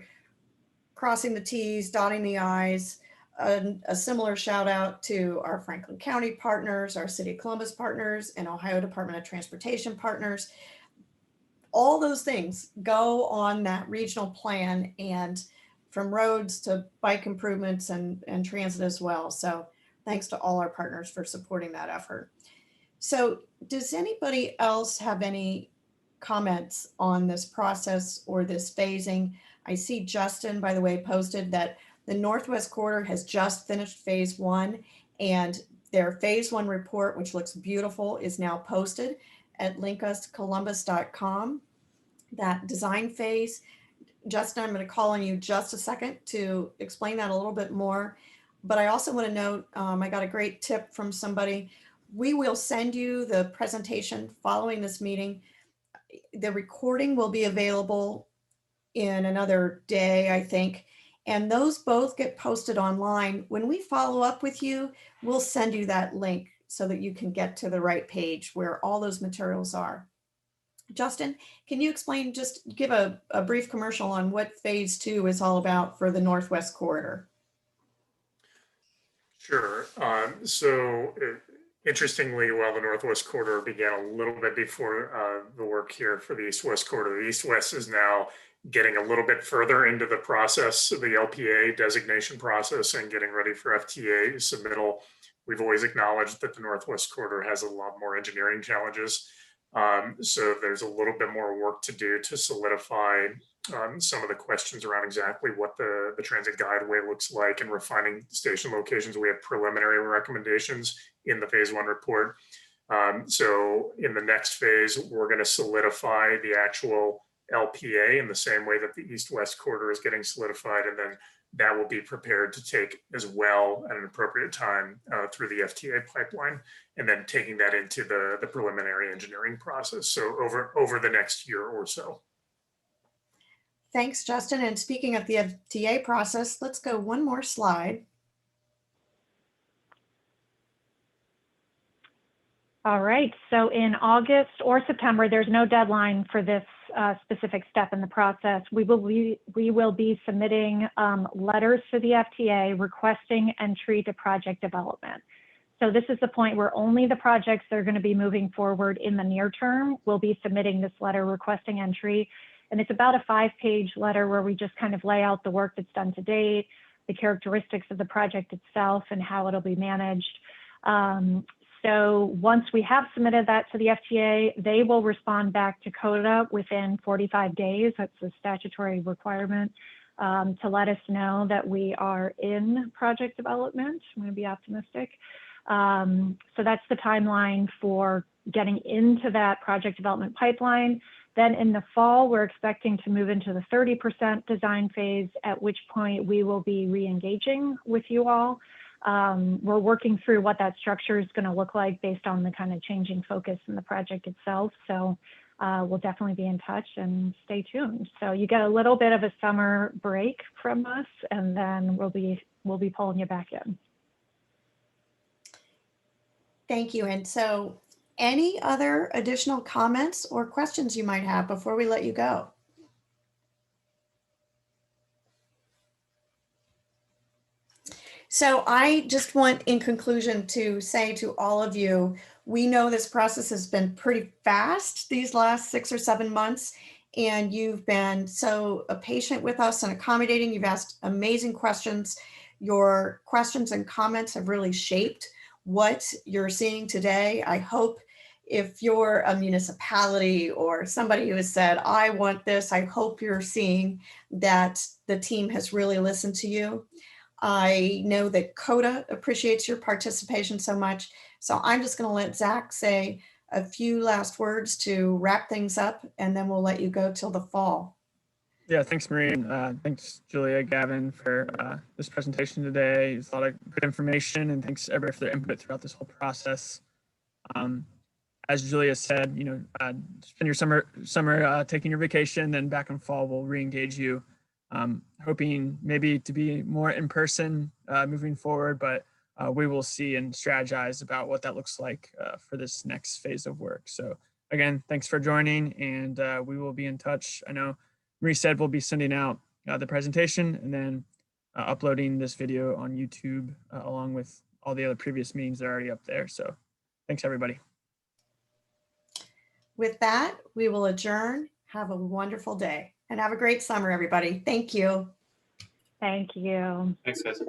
crossing the T's, dotting the I's. A similar shout out to our Franklin County partners, our City of Columbus partners, and Ohio Department of Transportation partners. All those things go on that regional plan, and from roads to bike improvements and transit as well. So thanks to all our partners for supporting that effort. So does anybody else have any comments on this process or this phasing? I see Justin, by the way, posted that the Northwest Corridor has just finished phase 1, and their phase 1 report, which looks beautiful, is now posted at linkustcolumbus.com. That design phase, Justin, I'm going to call on you just a second to explain that a little bit more. But I also want to note, I got a great tip from somebody. We will send you the presentation following this meeting. The recording will be available in another day, I think. And those both get posted online. When we follow up with you, we'll send you that link so that you can get to the right page where all those materials are. Justin, can you explain, just give a brief commercial on what phase 2 is all about for the Northwest Corridor? Sure. Interestingly, while the Northwest Corridor began a little bit before the work here for the East-West Corridor, the East-West is now getting a little bit further into the process, the LPA designation process, and getting ready for FTA submittal. We've always acknowledged that the Northwest Corridor has a lot more engineering challenges. So there's a little bit more work to do to solidify some of the questions around exactly what the transit guideway looks like and refining station locations. We have preliminary recommendations in the phase 1 report. So in the next phase, we're going to solidify the actual LPA in the same way that the East-West Corridor is getting solidified, and then that will be prepared to take as well at an appropriate time through the FTA pipeline, and then taking that into the preliminary engineering process. So over the next year or so. Thanks, Justin. And speaking of the FTA process, let's go one more slide. All right, so in August or September, there's no deadline for this specific step in the process. We will be submitting letters to the FTA requesting entry to project development. So this is the point where only the projects that are going to be moving forward in the near term will be submitting this letter requesting entry. And it's about a 5-page letter where we just kind of lay out the work that's done to date, the characteristics of the project itself, and how it'll be managed. So once we have submitted that to the FTA, they will respond back to CODA within 45 days. That's a statutory requirement to let us know that we are in project development. I'm going to be optimistic. So that's the timeline for getting into that project development pipeline. Then in the fall, we're expecting to move into the 30% design phase, at which point we will be re-engaging with you all. We're working through what that structure is going to look like based on the kind of changing focus in the project itself. So we'll definitely be in touch, and stay tuned. So you get a little bit of a summer break from us, and then we'll be pulling you back in. Thank you. And so any other additional comments or questions you might have before we let you go? So I just want, in conclusion, to say to all of you, we know this process has been pretty fast these last 6 or 7 months, and you've been so patient with us and accommodating. You've asked amazing questions. Your questions and comments have really shaped what you're seeing today. I hope if you're a municipality or somebody who has said, I want this, I hope you're seeing that the team has really listened to you. I know that CODA appreciates your participation so much. So I'm just going to let Zach say a few last words to wrap things up, and then we'll let you go till the fall. Yeah, thanks, Marie. And thanks, Julia, Gavin, for this presentation today. It's a lot of good information, and thanks everybody for their input throughout this whole process. As Julia said, spend your summer taking your vacation, then back in fall, we'll re-engage you. Hoping maybe to be more in person moving forward, but we will see and strategize about what that looks like for this next phase of work. So again, thanks for joining, and we will be in touch. I know Marie said we'll be sending out the presentation and then uploading this video on YouTube along with all the other previous meetings that are already up there. So thanks, everybody. With that, we will adjourn. Have a wonderful day and have a great summer, everybody. Thank you. Thank you. Thanks, guys.